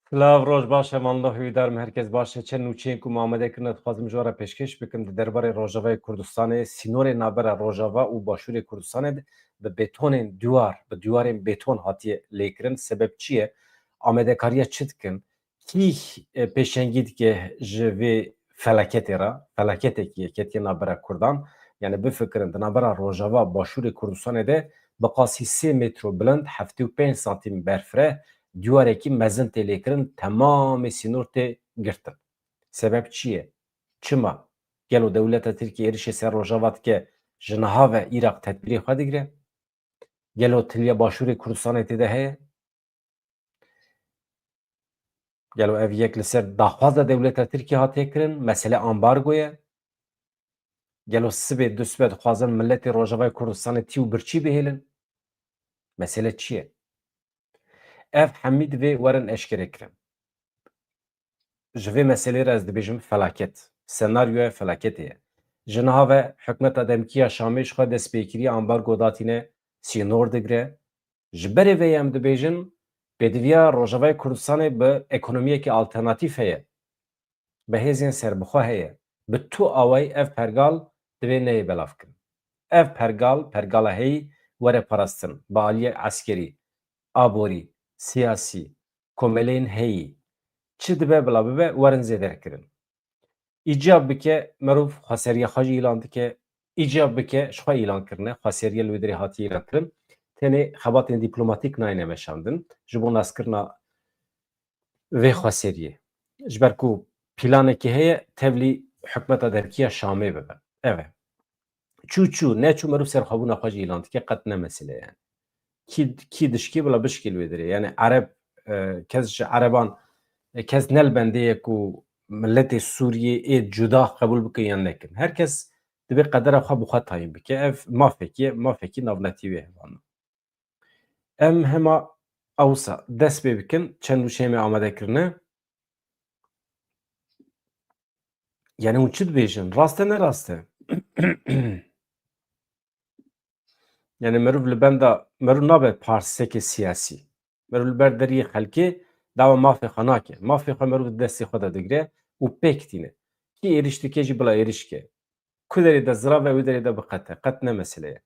Slav roj baş emanla hüydarım herkes baş çen uçen ku Muhammed Ekran xwazim jara peşkeş bikim di derbarê Rojavayê Kurdistanê sînorê navbera Rojava û Başûrê Kurdistanê bi betonên bi dîwarên beton hatiye lêkirin. Sebep çi ye? Amedekariya çi dikin? Kî pêşengî dike ji vê felaketê re? Felaketekî ye ketiye navbera Kurdan. Yani bifikirin di navbera Rojava Başûrê Kurdistanê de bi qasî 3 metro bilind 75 santîm berfire dîwarekî mezin tê lêkirin temamê sînor tê girtin. Sebep çi ye? Çima? Gelo dewleta Tirkiye êrişê ser Rojava dike ji niha ve Îraq tedbîrê xwe digire? Gelo tiliya Başûrê Kurdistanê tê de heye? Gelo ev yek li ser daxwaza dewleta Tirkiye hatiye kirin? Mesele ambargo ye? Gelo sibê du sibe dixwazin milletê Rojavayê Kurdistanê tî û birçî bihêlin? Mesele çi ye? Ev hemî divê werin eşkere kirin. Ji vê meselê re ez dibêjim felaket. Senaryoya felaketê ye. Ji niha ve hikûmeta Demkîya Şamê ji xwe destpêkiriya ambargo datîne sînor digire. Ji berê vê em dibêjin pêdiviya Rojavayê Kurdistanê bi ekonomiyekî alternatîf heye. Bi hêzên serbixwe heye. Bi tu awayî ev pergal divê neyê belavkirin. Ev pergala heyî were parastin bi aliyê eskerî, aborî, siyasî, komeleyên heyî çi dibe bila bibe werin zêdekirin. İcab bike merov xweseriya xwe jî îlan dike, îcab bike ji xwe îlan kirine, xweseriya li wê derê hatiye îlan kirin. Tenê xebatên dîplomatîk nayêne meşandin ji bo naskirina vê xweseriyê. Ji ber ku planekî heye tevlî hikûmeta Derkiya Şamê bibe. Ev e. Çû neçû merov serxwebûna xwe jî îlan dike qet ne mesele yani. Kî dişkî bila bişkî li wê derê. Yani Ereb kes ji Ereban kes nelbendeye ku milletê Sûriyê ê cuda qebûl bikin yan nekin. Herkes dibe qedera xwe bi xwe tayin bike. Ev mafekî ye, mafekî navnetî wê hevan. Em hema ewsa dest pê bikin çend û şemê amadekirine. Yani hûn çi dibêjin? Rast e ne rast e? Yani merov li benda merov nabe partisekê siyasî. Merov li ber deriyê xelkê dawa mafê xwe nake. Mafê xwe merov di destê xwe de digire û pêk tîne. Kî êriş dike jî bila êriş ke. Ku derê de zirav e wê derê de biqete. Qet ne mesele ye.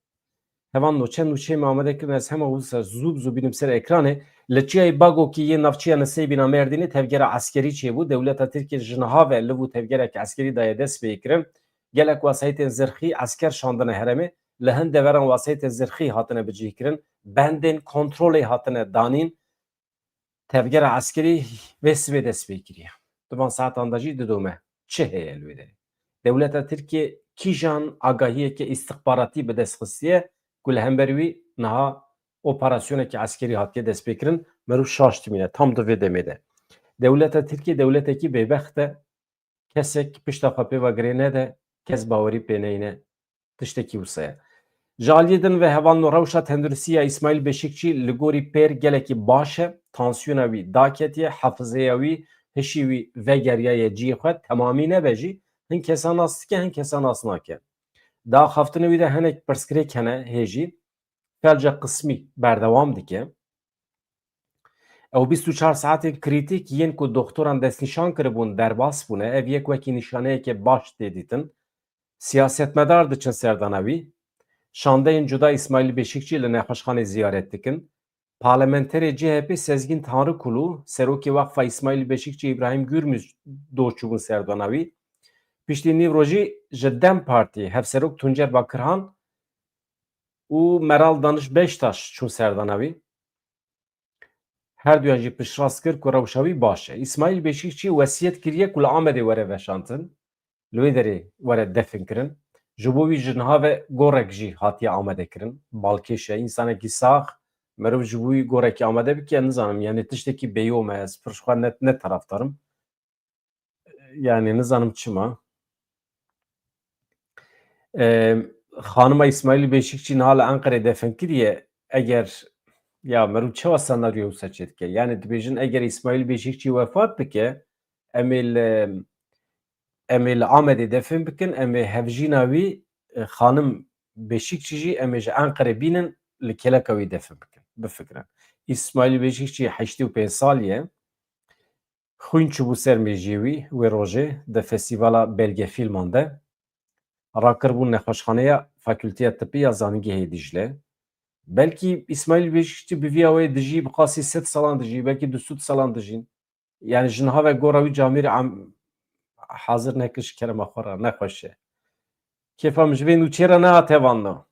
Hevan no çend û çêm amadekirin ez hema wisa zû bînim ser ekranê li çiyayê Bagokî yê navçeya Nisêbîna Mêrdînê tevgera eskerî çêbû. Dewleta Tirkiye ji niha ve li vû tevgereke eskerî daye dest pê kirin. Gelek wasayetên zirxî esker şandine herêmê li hin deveran wasayetên zirxî hatine bicihkirin. Bendên kontrolê hatine danîn. Tevgera eskerî vê sibê dest pê kiriye. Di van saetan de jî didome. Çi heye li wê derê? Dewleta Tirkiye kîjan agahiyeke istixbaratî bi dest xistiye ku li hember wî niha operasyonekî eskerî hatiye destpêkirin merû şaş dimîne tam di vê demê de. Dewleta Tirkiye dewletekî bêbext e, kesek pişta xwe pê vegirê nede, kes bawerî pê neyne, tiştekî wisa ye. Ji aliyê din ve hevan rewşa tendirustiya İsmail Beşikçî li gorî pêr gelekî baş e, tansiyona wî daketiye, hefzeya wî hişî wî vegeriyaye ciyê xwe temamî nebe jî hin kesan nas dike hin kesan nas nake. Daxaftinê wî de hinek pirsgirêk hene hêjî felca qismî berdewam dike. Ew 24 saetên krîtîk yên ku doktoran destnîşan kiribûn derbas bûne, ev yek wekî nîşaneyeke baş tê dîtin. Siyasetmedar diçin serdana wî. Şandeyên cuda İsmail Beşikçî li nexweşxanê ziyaret dikin. Parlamenterê CHP Sezgin Tanrıkulu, serokê Waqfa İsmail Beşikçî İbrahim Gürmüz doçûbûn serdana wî. Piştî nîv jî ji Dem Partî hevserok Tuncer Bakırhan û Meral Danış Beştaş çûn serdana wî. Her duyan jî piştrast kir ku rewşa wî baş e. İsmail Beşikçî wesiyet kiriye ku li Amedê were veşantin. Li wê derê were defin kirin. Ji bo wî ji niha ve gorek jî hatiye amade kirin. Balkêş e, însanekî sax, merov ji bo wî gorekî amade bike nizanim yani tiştekî bêyom e, ez pir ji xwe ne taraftarım. Yani nizanim çima. Xanima İsmail Beşikçî niha li Enqerê defin kiriye eger ya merov çawa senaryo wisa çê dike? Yani dibêjin eger İsmail Beşikçî wefat bike em ê li Amedê defin bikin, em ê hevjîna wî xanim Beşikçî jî em ê ji Enqerê bînin li keleka wî defin bikin. Bifikirin. İsmail Beşikçî 85 sal ye. Xwîn çûbû ser mêjiyê wî wê rojê di Festîvala Belgefîlman de rakiribûn nexweşxaneya Fakülteya Tibbî ya Zanîngehê Dîcle. Belkî İsmaîl Beşikçi bi vîya wê dijî bi qasî 100 salan dijî, belkî 200 salan dijîn. Yani ji niha ve gora wî camîrê hazir nekir ji kerema xwe re nexweş e. Kêfa min ji vê nûçê re nehate vanna.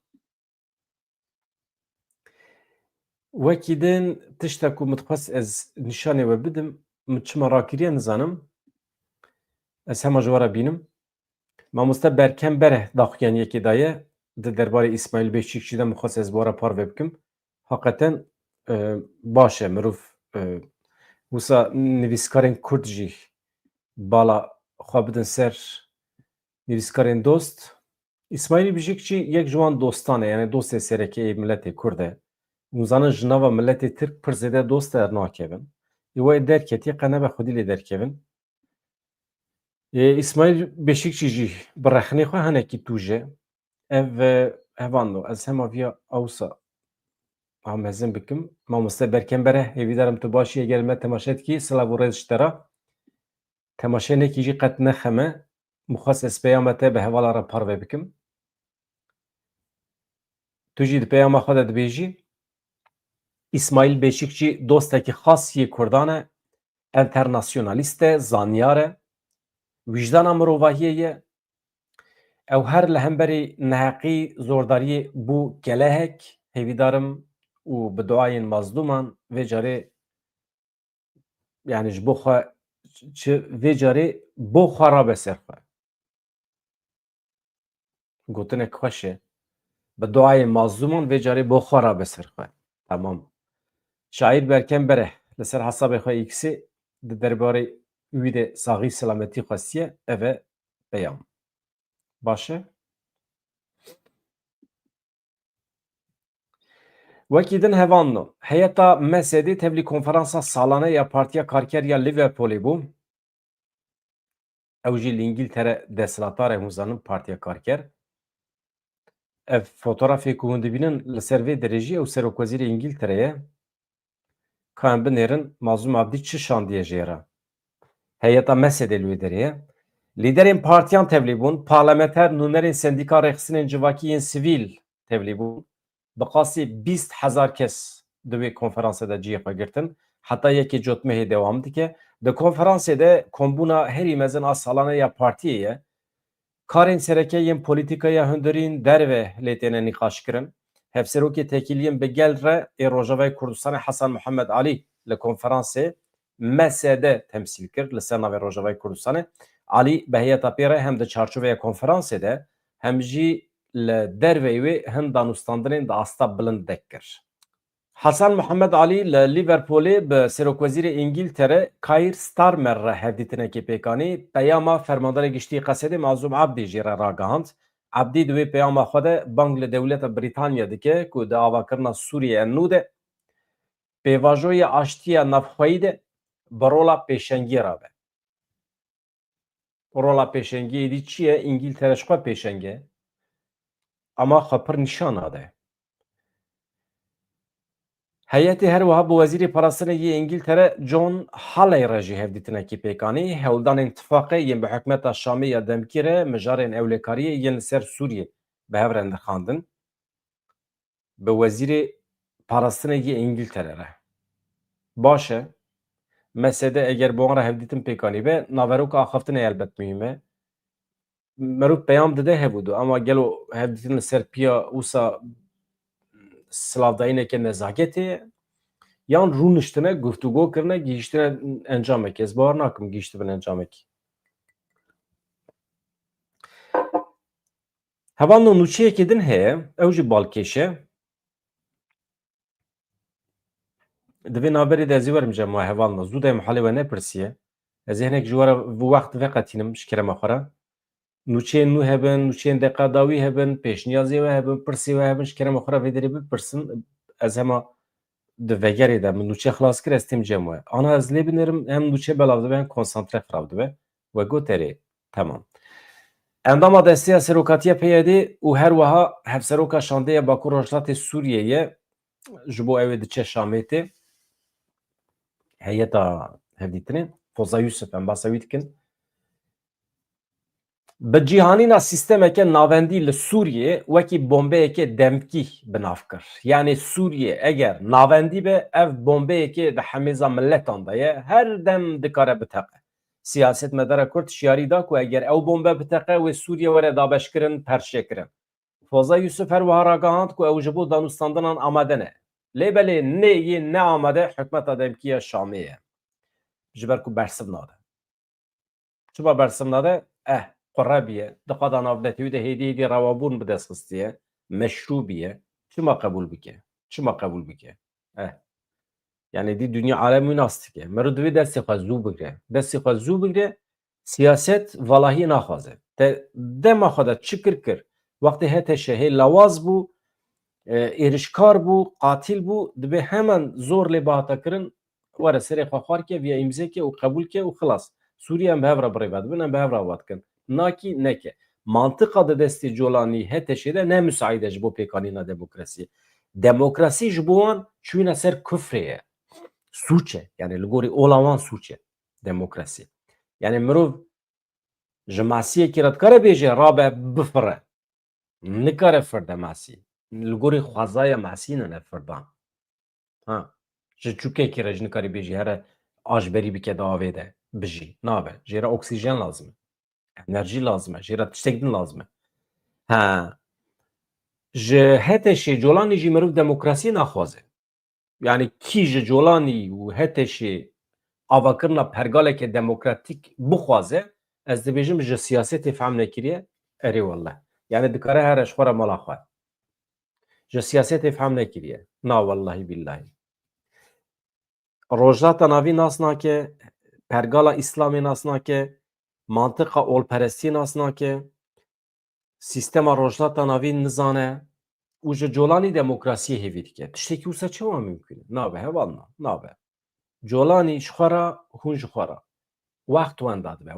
Wekî din tiştek ku min dixwest ez nîşanê we bidim, min çima rakiriye nizanim. Ez hema ji we re bînim. Mamoste Berkem Bereh daxuyaniyekê daye di derbarê İsmaîl Beşikçî de min xwest ez bi we re parve bikim. Heqeten baş e mirov wisa nivîskarên Kurd jî bala xwe bidin ser nivîskarên dost. İsmaîl Beşikçî yek ji wan dostan e, yani dostê serekê milletê Kurd e. Hûn zanin ji nava milletê Tirk pir zêde dost dernakevin. Ê wê derketiye qenebe xwedî lê derkevin. İsmaîl Beşikçî jî bi rexnê xwe hinekî tûje. Ev hevan no ez hema vîya awsa amezin bikim. Mamoste Berkem Bereh hêvîdarim tu başî eger me temaşe dikî silav û rêz ji te re. Temaşenekî jî qet nexeme. Min xwest ez peyama te bi hevala re parve bikim. Tu jî di peyama xwe de dibêjî İsmaîl Beşikçî dostekî xas yê Kurdan e, enternasyonalîst e, zaniyar e, wîjdana mirovahiyê ye. Ew her li hemberî neheqî zordariyê bû kelehek hêvîdarim û bi duayên mazlûman vê carê yani ji bo xwe vê carê bo xwe rabe ser xwe. Gotinek xweş e. Bi duayên mazlûman vê carê bo xwe rabe ser xwe. Tamam. Şaîr Berkem Bereh li ser hesabê xwe X'ê di derbarê wî de saxî selametî xwestiye ev e peyam. Baş e? Wekî din hevan no. Heyeta Mesedê tevlî konferansa salane ya Partiya Karkeriya Liverpoolê bû. Ew jî li İngîltere desthilatdar e hûn zanin Partiya Karker. Ev fotoğrafê ku hûn dibînin li ser vê derê jî ew Serokwezîrê İngîltere ye. Ka em binêrin Mazlûm Abdî çi şandiye jê re. Heyeta Mesedê li wê derê ye. Lîderên partiyan tevlî bûn, parlamenter nûnerên sendîka rexistinên civakî yên sivîl tevlî bûn. Bi qasî 20,000 kes di wê konferansê de ciyê xwe girtin. Heta yekê cotmehê dewam dike. Di konferansê de kombûna herî mezin a salane ya partiyê ye. Karên sereke yên polîtîkaya hundirîn derve lê têne nîqaşkirin. Hevserokê tekiliyên bi gel re ê Rojavayê Kurdistanê Hesan Muhammed Alî li konferansê Mesedê temsîl kir li ser navê Rojavayê Kurdistanê. Alî bi heyeta pê re hem di çarçoveya konferansê de hem jî li derveyê wê hin danûstandinên di asta bilind dek kir. Hesan Muhammed Alî li Liverpoolê bi Serokwezîrê İngîltere Keir Starmer re hevdîtinekê pêkanî peyama fermandarê giştî Qesedê Mazlûm Abdî jî re ragihand. Abdî di wê peyama xwe de bang li dewleta Brîtanya dike ku di avakirina Sûriyê nû de pêvajoya aştiya navxweyî de bi rola pêşengiyê rabe. Rola pêşengiyê dî çi ye? İngîltere ji xwe pêşeng e ama xwe pir nîşan nade. Heyetê her wiha bi Wezîrê Parastinê yê İngîltere John Halley re jî hevdîtinekê pêkanî hewldanên tifaqê yên bi hikûmeta Şamê ya demkî re mijarên ewlekariyê yên li ser Sûriyê bi hev re nixandin. Bi Wezîrê Parastinê yê İngîltere re. Baş e. Mesedê eger bi wan re hevdîtin pêkanî be naveroka axaftinê elbet mühîm e. Mirov peyam dide hebûdû ama gelo hevdîtin li ser piya wisa silavdayîneke nezaketê ye. Yan rûniştine, guftûgo kirine, gihîştine encamekê. Ez bawer nakim gihîştibin encamekê. Hevan no nûçeyekê din heye, ew jî balkêş e. Di vê naberê de ez ê werim cema hevan no. Zû de em halê we nepirsiye. Ez ê hinek ji we re vî wext veqetînim ji kerema xwe re. Nûçeyên nû hebin, nûçeyên deqadawî hebin, pêşniyazê we hebin, pirsê we hebin ji kerema xwe re vê derê bipirsin. Ez hema di vegerê de min nûçe xilas kir ez têm cem we. Ana ez lê binêrim hem nûçe belav dibe hem konsantre xirab dibe. We got erê. Tamam. Endama desteya serokatiya PYD û her wiha hevseroka şandeya Bakur Rojhilatê Sûriyeyê ji bo ew ê diçe Şamê tê heyeta hevdîtinê Foza Yusuf em basa wî dikin. Bi cîhanîna sîstemeke navendî li Sûriyê wekî bombeyekê demkî binav kir. Yani Sûriye eger navendî be ev bombeyekê di hemêza milletan de ye her dem dikare biteqe. Siyasetmedara Kurd şiyarî da ku eger ew bombe biteqe wê Sûriye were dabeşkirin perşekirin. Foza Yusuf her wiha ragihand ku ew ji bo danûstandinan amade ne. Lêbelê neyê ne amade hikûmeta demkî ya Şamê ye. Ji ber ku bersiv nade. Çima bersiv nade? Qurabiye, diqada navdetî wî de hêdî rewabûn bi dest xistiye, meşrûbiye. Çima qebûl bike? Çima qebûl bike? Yani dî dünya alem wî nas dike. Merû divê destê xwe zû bigire. Destê xwe zû bigire, siyaset valahiyê naxwaze. Te dema xwe de çi kir? Wextê heteşe hê lawaz bû, êrişkar bû, qatil bû, dibe hemen zor lê bihatakirin were serê xwe xwar ke, via îmzêke û qebûl ke û xilas. Sûriye em bi hev re birêve dibin, em bi hev re ava dikin. Nakî neke. Mantıqa di destê Colanî heteşê de ne müsaide ji bo pêkanîna demokrasiyê. Demokrasî ji bo wan çûyîne ser kufrê ye. Suç e. Yani li gorî ola wan suç e. Demokrasî. Yani mirov ji masiyekî re dikare bêje rabe bifire. Nikare firde masî. Li gorî xwezaya masî ne firdan. Ji çûkekî re jî nikarî bêjî here ajberî bike di avê de bijî. Nabe. Jê re oksîjen lazim e. Enerjî lazim e. Jê re tiştek din lazim e. Ji heteşê Colanî jî mirov demokrasî naxwaze. Yani kî ji Colanî û heteşê avakirina pergaleke demokratîk bixwaze, ez dibêjim ji siyasetê fehm nekiriye, erê wallah. Yani dikare here ji xwe re mala xwe. Ji siyasetê fehm nekiriye. Na wellahî billahî. Rojhata navî nas nake, pergala İslamê nas nake, mantıqa olperestî nas nake, sîstema rojhata navî nizane û ji Colanî demokrasiyê hêvî dike. Tiştekî wisa çawa mümkün e? Nabe hevalna, nabe. Colanî ji xwe re hûn ji xwe re. Wext wenda dibe,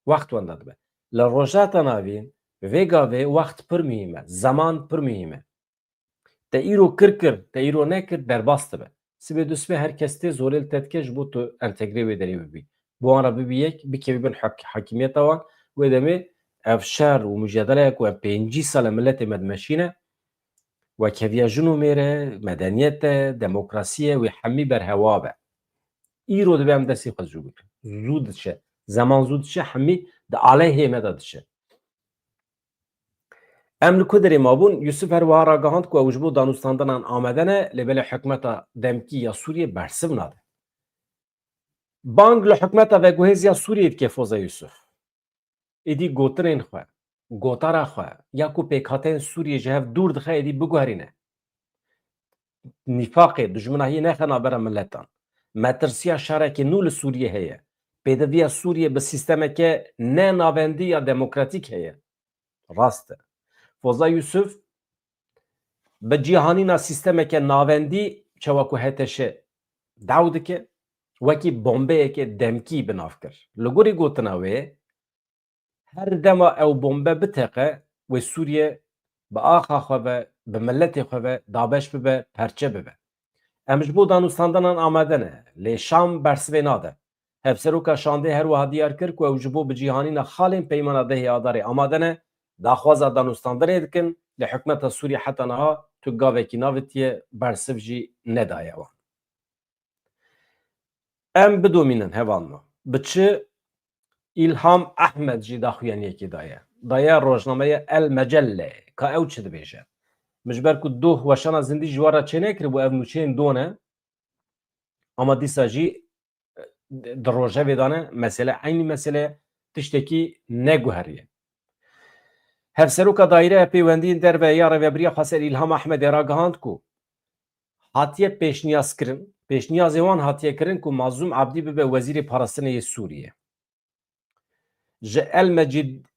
wext wenda dibe. Li rojhata navîn vê gavê wext pir mîhîm e, zeman pir mîhîm e. Te îro kir, te îro nekir derbas dibe. Sibê du sibê her kes tê zorê li te dike ji bo tu entegrê wê derê bibî. Bi wan re bibî yek, bikevî bin hekîmiyeta wan, wê demê ev şer û mücadeleyek ku ev pêncî sal e milletê me dimeşîne, wekeviya jin û mêre, medeniyet e, demokrasî ye wê hemî berhewa be. Îro dibe em destê xwe zû bikin. Zû diçe. Zeman zû diçe, hemî di aleyhê me de diçe. Em li ku derê mabûn, Yusuf her wiha ragihand ku ew ji bo danûstandinan amade ne, lêbelê hikûmeta demkî ya Sûriye bersiv nade. Bang li hikûmeta veguhêziya Sûriyê dike Foza Yusuf. Êdî gotinên xwe, gotara xwe ya ku pêkhateyên Sûriyê ji hev dûr dixe êdî biguherîne. Nîfaqê, dijminahiyê nexe navbera milletan. Metirsiya şerekê nû li Sûriyê heye. Pêdiviya Sûriyê bi sîstemeke ne navendî ya demokratîk heye. Rast e. Foza Yusuf bi cîhanîna sîstemeke navendî çawa ku heteşe dew dike, wekî bombeyeke demkî binav kir. Li gorî gotina wê, her dema ew bombe biteqe, wê Sûriye bi axa xwe ve, bi milletê xwe ve dabeş bibe, perçe bibe. Em ji bo danûstandinan amade ne, lê Şam bersivê nade. Hevseroka Şandê her wiha diyar kir ku ew ji bo bi cîhanîna xalên peymana dehê adarê amade ne, daxwaza danûstandirê dikin, li hikûmeta Sûriye heta niha tu gavekî navitiye bersiv jî nedaye wan. Em bidomînin hevalna. Bi çi İlham Ehmed jî daxuyaniyekê daye. Daye rojnameya El Mecelle. Ka ew çi dibêje? Ji ber ku doh weşana zindî ji wan re çênekiribû ev nûçeyên don e, ama dîsa jî di rojevê de ne mesele eynî mesele tiştekî neguheriye. Hevseroka Daîreya Pêwendiyên Derve ya Rêveberiya Xweser İlham Ehmedê ragihand ku hatiye pêşniyazkirin, pêşniyazê wan hatiye kirin ku Mazlûm Abdî bibe Wezîrê Parastinê yê Sûriyê. Ji El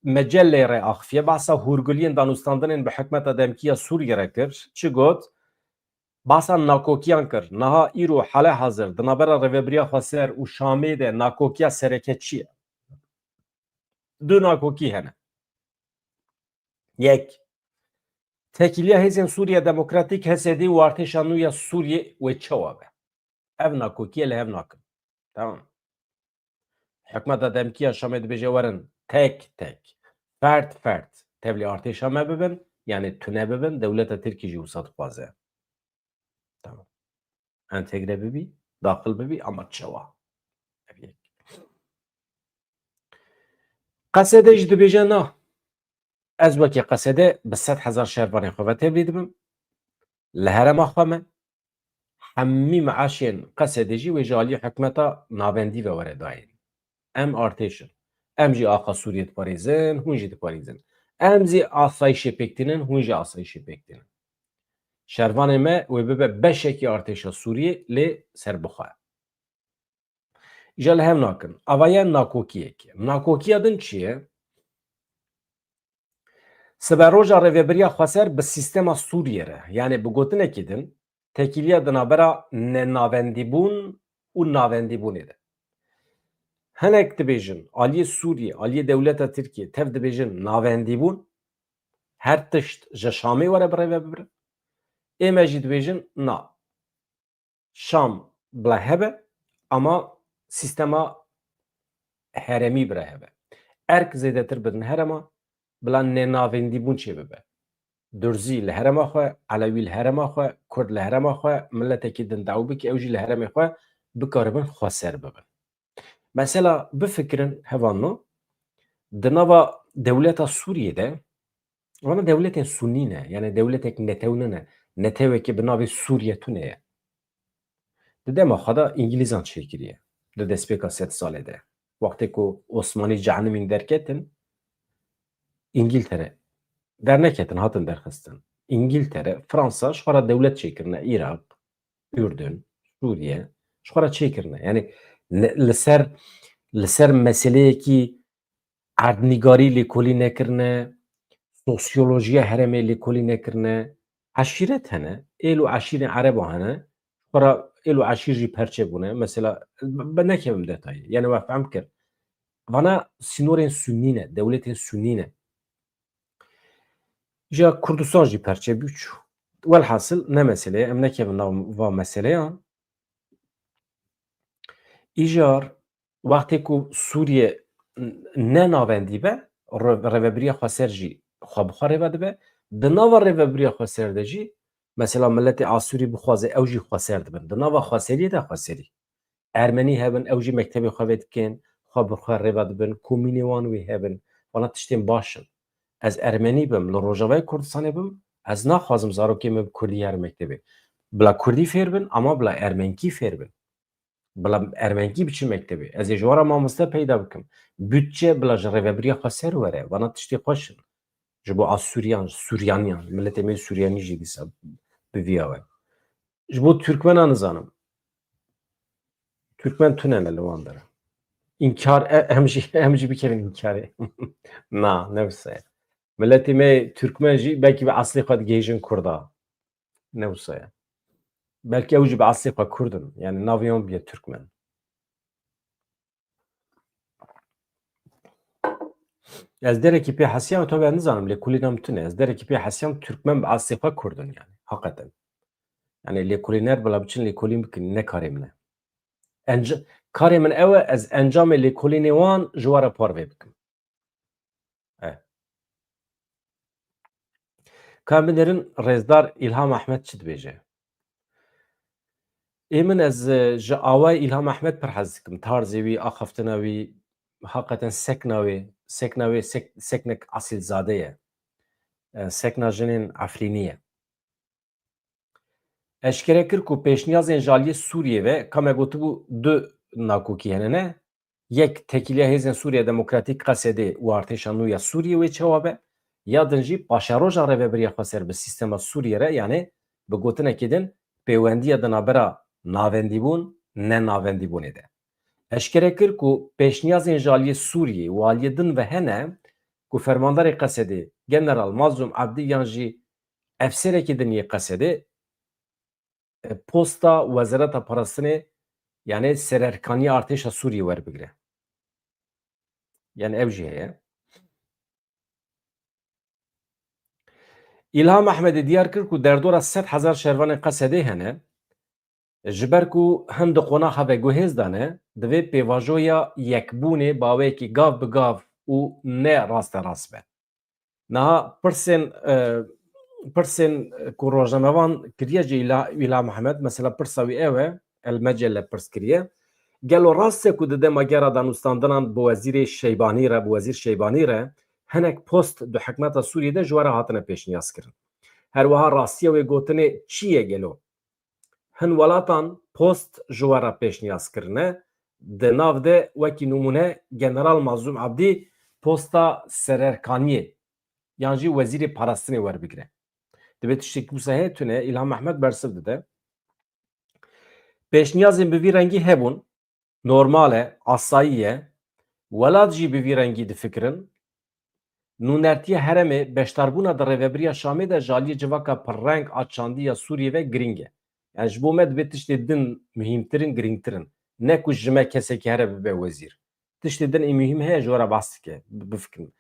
Mecellê re axifiye behsa hûrgiliyên danûstandinên bi hikûmeta demkî ya Sûriye re kir. Çi got? Bahsa nakokiyan kir. Niha îro helehazir di navbera Rêveberiya Xweser û Şamê de nakokiya sereketçî ye. Du nakokî hene. Yek, tekiliya Hêzên Sûriya Demokratîk Hesedî û Artêşa Nû ya Sûriyê wê çawa be. Ev nakokiye li hev nakin. Tamam. Hikûmeta Demkî ya Şamê dibêje werin tek tek, fert fert tevlî artêşa me bibin, yani tune bibin, dewleta Tirkî jî wisa dixwaze. Tamam. Entegre bibî, daxil bibî ama çawa. Ev yek. Qesedê jî dibêje na. Ez wekî Qesedê bi 100,000 şervanên xwe ve tevlî dibim. Li herêma xwe me hemî meeşên Qesedê jî wê ji aliyê hikûmeta navendî ve were dayîn. Em artêşin. Em jî axa Sûriyê diparêzin, hûn jî diparêzin. Em zî asayişê pêk tînin, hûn jî asayişê pêk tînin. Şervanê me wê bibe beşekî artêşa Sûriyê lê serbixwe. Îja li hev nakin. Ava ye nakokiyek e. Nakokiya din çi ye? Siber roja rêveberiya Xweser bi sîstema Sûriyê re, yani bi gotinekê din, tekîliya di navbera nenavendîbûn û navendîbûnê de. Hinek dibêjin aliyê Sûriyê, aliyê dewleta Tirkiye tev dibêjin navendîbûn, her tişt ji Şamê were bi rêve bibirin. Ême jî dibêjin na. Şam bila hebe ama sîstema heremî bire hebe. Erk zêdetir bidin herema, bila nenavendîbûn çê bibe. Durzî li herema xwe, Elewî li herema xwe, Kurd li herema xwe, milletekî din dewî bike ew jî li heremê xwe bikaribin xweser bibin. Mesela bifikirin hevanno, di nava dewleta Sûriyê de, wana dewletên Sunî ne, yani dewletek netew nine, netewekî bi navê Sûriye tune ye. Di dema xwe de îngilîzan çêkiriye di destpêka sed salê de. Wextê ku Osmanî cehenimîn derketin, İngiltere derneketin, hatin derxistin. İngiltere, Fransa ji xwe re dewlet çêkirine, Îrak, Ürdün, Sûriye ji xwe re çêkirine. Yani li ser meseleyekî erdnîgarî lêkolî nekirine, sosyolojiya herêmê lêkolî nekirine, eşîret hene, êl û eşîrên Ereba hene, ji xwe re êl û eşîr jî perçe bûne. Mesela bi nekevim detayê, yani we fehm kir. Vana sînorên Sunnî ne, dewletên Sunnî ne. Ja Kurdistan jî perçe bû çû. Welhasıl ne meseleye, em nekevin nav va meseleyan. Îjar wextê ku Sûriye nenavendî be, rêveberiya Xweser jî xwe bi xwe rêve dibe. Di nava rêveberiya Xweser de jî mesela milletê Asûrî bixwaze ew jî xweser dibin. Di nava Xweseriyê de xweserî. Ermenî hebin ew jî mektebê xwe vê dikin, xwe bi xwe rêve dibin, komînê wan wê hebin. Wana tiştên baş in. Ez Ermenî bim, li Rojavayê Kurdistanê bim, ez naxwazim zarokê me bi Kurdî here mektebê. Bila Kurdî fêr bin ama bila Ermenkî fêr bin. Bila Ermenkî biçin mektebê. Ez ê ji wara mamoste peyda bikim. Bütçe bila ji rêveberiya Xweser were. Wana tiştê xweş in. Ji bo Asûriyan, Sûryaniyan, milletê me Sûryanî jî dîsa bi vîya we. Ji bo Türkmenan nizanim. Türkmen tune ne li wan de re. İnkar em jî bikevin înkarê. Na, ne wisa ye. Milletê me Türkmen jî belkî bi eslê xwe digihêjin Kurda. Ne wisa ye. Belkî ew jî bi eslê xwe Kurd in. Yani navê wan biye Türkmen. Ez derekî pê hesiyam to ben nizanim lêkolîna min tune. Ez derekî pê hesiyam Türkmen bi eslê xwe Kurd in yani. Heqeten. Yani lêkolîner bila biçin lêkolîn bikin ne karê min e. Karê min ew e ez encamê lêkolînê wan ji were parvê bikim. Ka binerin Rêzdar İlham Ehmed çi dibêje? Ê min ez ji awayê İlham Ehmed pir hez dikim. Tarzê wî, axaftina wî, heqeten sekna wê seknek esilzade ye. Sekna jinên Efrînî ye. Eşkere kir ku pêşniyazên ji aliyê Sûriyê ve ka me gotibû du nakokî hene ne? Yek tekîliya Hêzên Sûriya Demokratîk Qesedê û artêşa nû ya Sûriyê wê çawa be, ya din jî paşeroja rêveberiya Xweser bi sîstema Sûriyê re yani bi gotinekê din pêwendiya di navbera navendîbûn nenavendîbûnê de. Eşkere kir ku pêşniyazên ji aliyê Sûriyê û aliyê din ve hene ku fermandarê Qesedê General Mazlûm Ebdî yan jî efserekî din yê Qesedê posta Wezareta Parastinê yani sererkaniya artêşa Sûriyê werbigire. Yani ev jî heye. İlham Ehmedê diyar kir ku derdora 100,000 şervanên Qesedê hene ji ber ku hindik qonaxa ve guhêz dane divê pêvajoya yekbûnê baweyekî gav bi gav û ne rasterast be. Niha pirsên ku rojnamevan kiriye ji Îlham Mehmed mesela pirsa wî ew e El Mecelle pirs kiriye gelo rast e ku di dema gera danûstandinan bi wezîrê Şeybanî re bi wezîr Şeybanî re hinek post di hikûmeta Sûriyê de ji we re hatine pêşniyazkirin. Her wiha rastiya wê gotinê çi ye gelo? Hin welatan post ji we re pêşniyazkirine di nav de wekî numûne General Mazlûm Abdî posta sererkaniyê yan jî wezîrê parastinê werbigire. Divê tiştekî wisa heye tune İlham Mehmed bersiv dide. Pêşniyazên bi vî rengî hebûn, normal e, asayî ye, welat jî bi vî rengî difikirin. Nûnertiya heremê beşdarbûna di rêveberiya Şamê de jaliyê civaka pirreng a çandî ya Sûriyê ve giring e. Yani ji bo me divê tiştê din muhîmtirin, girîngtirin. Ne ku ji me kesekî here bibe wezîr. Tiştê din ê muhîm heye ji we re bas dike, bifikirin.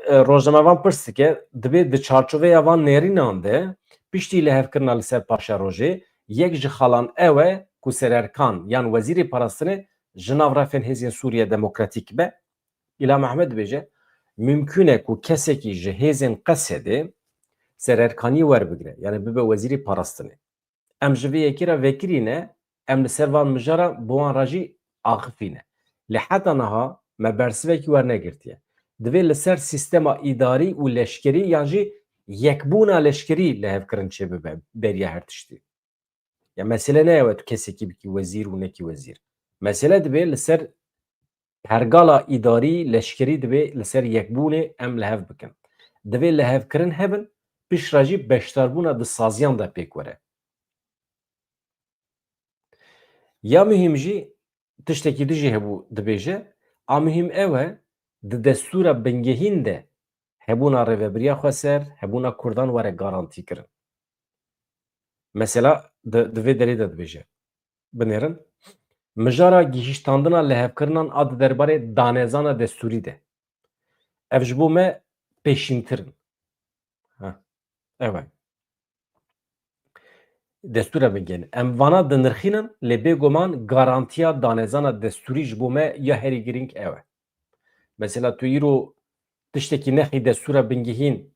Rojnamevan pirs dike divê di çarçoveya van nêrînan de piştî lihevkirina li ser paşa rojê yek ji xalan ew e ku sererkan yan wezîrê parastinê ji nav refên hêzên Sûriye Demokratîk be. İlham Mehmed dibêje mümkün e ku kesekî ji hêzên Qesedê sererkanî werbigire yani bibe wezîrê parastinê. Em ji vê yekî re vekirîne em li ser van mijara bi wan re jî axifîne. Li heta niha me bersivekî wernegirtiye. Divê li ser sîstema îdarî û leşkerî yan jî yekbûna leşkerî lihevkirin çê bibe beriya her tiştî. Ya mesele ne ye tu kesekî bikî wezîr û nekî wezîr. Mesele dibe li ser hergala îdarî leşkerî divê li ser yekbûnê em lihev bikin. Divê lihevkirin hebin pişt re jî beşdarbûna di saziyan de pêk were. Ya mühim jî tiştekî dijî hebû dibêje a mühim ew e di destûra bingehîn de hebûna rêveberiya Xweser, hebûna Kurdan were garantî kirin. Mesela di vê derê de dibêje binêrin mijara gihîştandina lihevkirinan a di derbarê danezana destûrî de. Ev ji bo me pêşîntirin. Ew e. Destûra bingehîn. Em vana dinirxînin lê bêguman garantiya danezana destûrî ji bo me ya herî girîng ew e. Mesela tu îro tiştekî nexî destûra bingehîn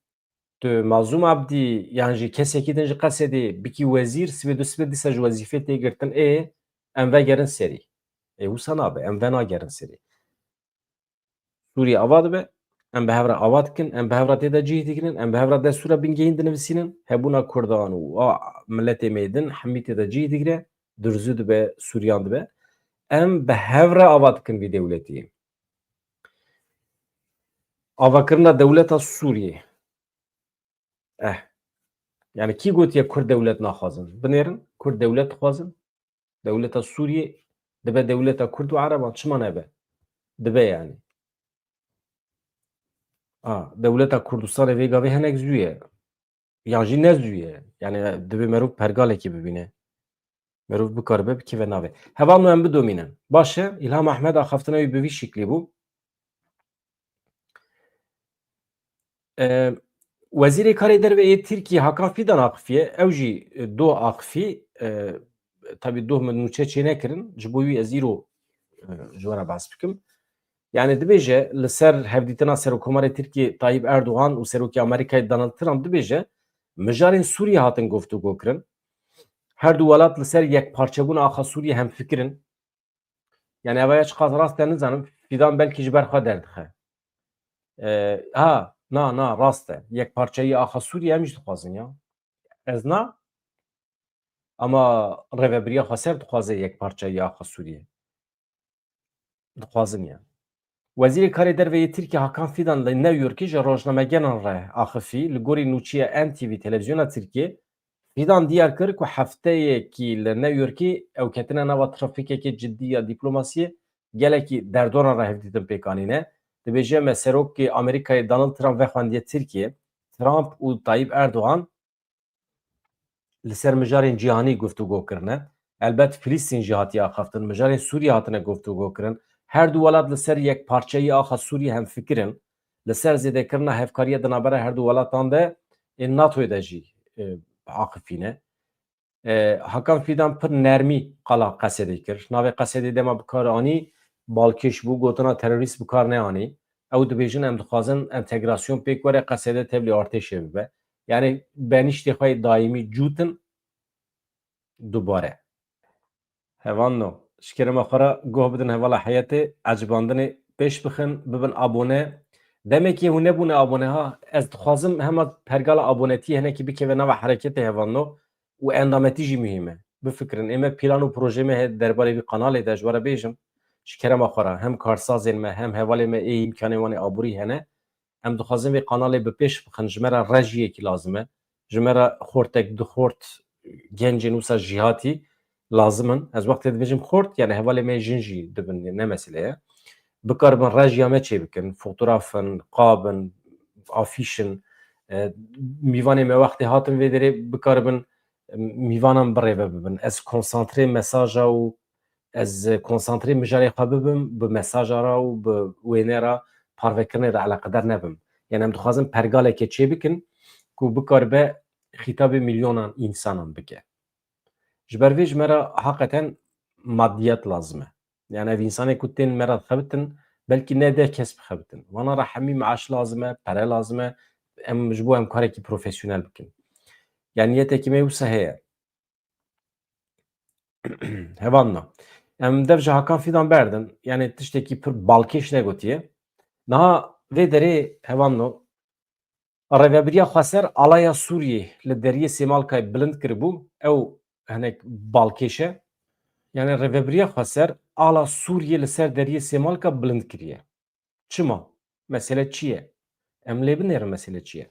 tu Mazlûm Abdî yan jî kesekî din ji Qesedê bikî wezîr sibê dîsa ji wezîfê tê girtin em vegerin serî. Wisa nabe em venagerin serî. Sûriye ava dibe em bi hev re ava dikin, em bi hev re têde cih dikirin, em bi hev re destûra bingehîn dinivîsînin, hebûna Kurdan û a milletê me din hemî têde cih digire, dirzû dibe, Sûriyan dibe. Em bi hev re ava dikin vî dewletiyê. Avakirina dewleta Sûriyê. Yani kî gotiye Kurd dewlet naxwazin? Binêrin Kurd dewlet dixwazin. Dewleta Sûriyê dibe dewleta Kurd û Ereban çima nebe? Dibe yani. Dewleta Kurdistanê vê gavê hinek zû ye. Yan jî ne zû ye. Yani divê merov pergalekî bibîne. Merov bikaribe bikî ve navê. Heval em bidomînin. Baş e İlham Mehmed a xeftina wî bi vî şiklî bû. Wezîrê Karê Derve Tirkiye Hakan Fidan Akifî ew jî doh Akifî tabii doh min nûçe çê nekirin ji bo wî ez îro ji we re behs bikim. Yani dibêje li ser hevdîtina Serokkomarê Tirkiye Tayyip Erdogan û Serokê Amerîkayê Donald Trump dibêje mijarên Sûriye hatin guftûgû kirin. Her du welat li ser yekparçebûna axa Sûriye hemfikirin. Yani evaya çiqas rast te nizanim Fidan belkî ji ber xwe derdixe. Na rast e. Yekparçeyî axa Sûriye em jî dixwazin ya. Ez na ama rêveberiya Xweser dixwaze yekparçeyî axa Sûriye. Dixwazin yani. Wezîrê Karê Derve Tirkiye Hakan Fidan li New Yorkê ji rojnamegenan re axifî li gorî nûçiya NTV televizyona Tirkiye Fidan diyar kir ku hefteyekî li New Yorkê ew ketine nava trafîkekê ciddî ya dîplomasiyê gelekî derdoran re hevdîtin pêkanîne. Dibêje me Serokê Amerîkayê Donald Trump vexwendiye Tirkiye, Trump û Tayyip Erdogan li ser mijarên cîhanî guftûgû kirine. Elbet Filîstîn jî hatiye axaftin, mijarên Sûriye hatine guftûgû kirin. Her du welat li ser yekparçeyî axa Sûriye hemfikirin. Li ser zêdekirina hevkariya di navbera her du welatan de ên NATOyê de jî axifîne. Hakan Fidan pir nermî qala Qesedê kir. Navê Qesedê dema bi kar anî balkêş bû gotina terorîst bi kar neanî. Ew dibêjin em dixwazin entegrasyon pêk were Qesedê tevlî artêşê bibe. Yani benîştê xwe daîmî cûtin dubare. Hevanno ji kerema xwe re goh bidin hevala heyetê ecibandinê pêş bixin bibin abone. Demekî hûn nebûne abone ha ez dixwazim hema pergala abonetiyê hinekî bikeve nava hereketê hevanno û endametî jî mühîm e. Bifikirin ême plân û projê me heye derbarê vî kanalê de ji we re bêjim ji kerema xwe re hem karsazên me hem hevalê me ê îmkanê wan ê aborî hene em dixwazin vê kanalê bi pêş bixin ji me re rejiyekî lazim e ji me re xortek di xort gencên wisa jîhatî lazim in ez wextê dibêjim xort yani hevalê me jin jî dibin ne mesele ye bikaribin rejiya me çê bikin fotoğrafın qabin afîşin mîvanê me wextê hatin vê derê bikaribin mîvanan birêve bibin ez konsantrê mesaja û ez konsantrê mijarê xwe bibim bi mesaja ra û bi wênê ra parvekirinê de eleqedar nebim yani em dixwazin pergalekê çê bikin ku bikaribe xîtabê milyonan însanan bike. Ji ber vê ji me re heqeten maddiyat lazim e. Yani ev însanê ku tên me re dixebitin belkî ne deh kes bixebitin. Wana re hemî meaş lazim e, pere lazim e em ji bo em karekî profesyonel bikin. Yani niyetekî me wisa heye. Hevanna. Em dev ji Hakan Fidan berdin yani tiştekî pir balkêş negotiye. Niha vê derê hevanno rêveberiya Xweser alaya Sûriyê li deriyê Sêmalkayê bilind kiribû ew hinek balkêş e. Yani rêveberiya Xweser ala Sûriyê li ser deriyê Sêmalka bilind kiriye. Çima? Mesele çi ye? Em lê binêrin mesele çi ye?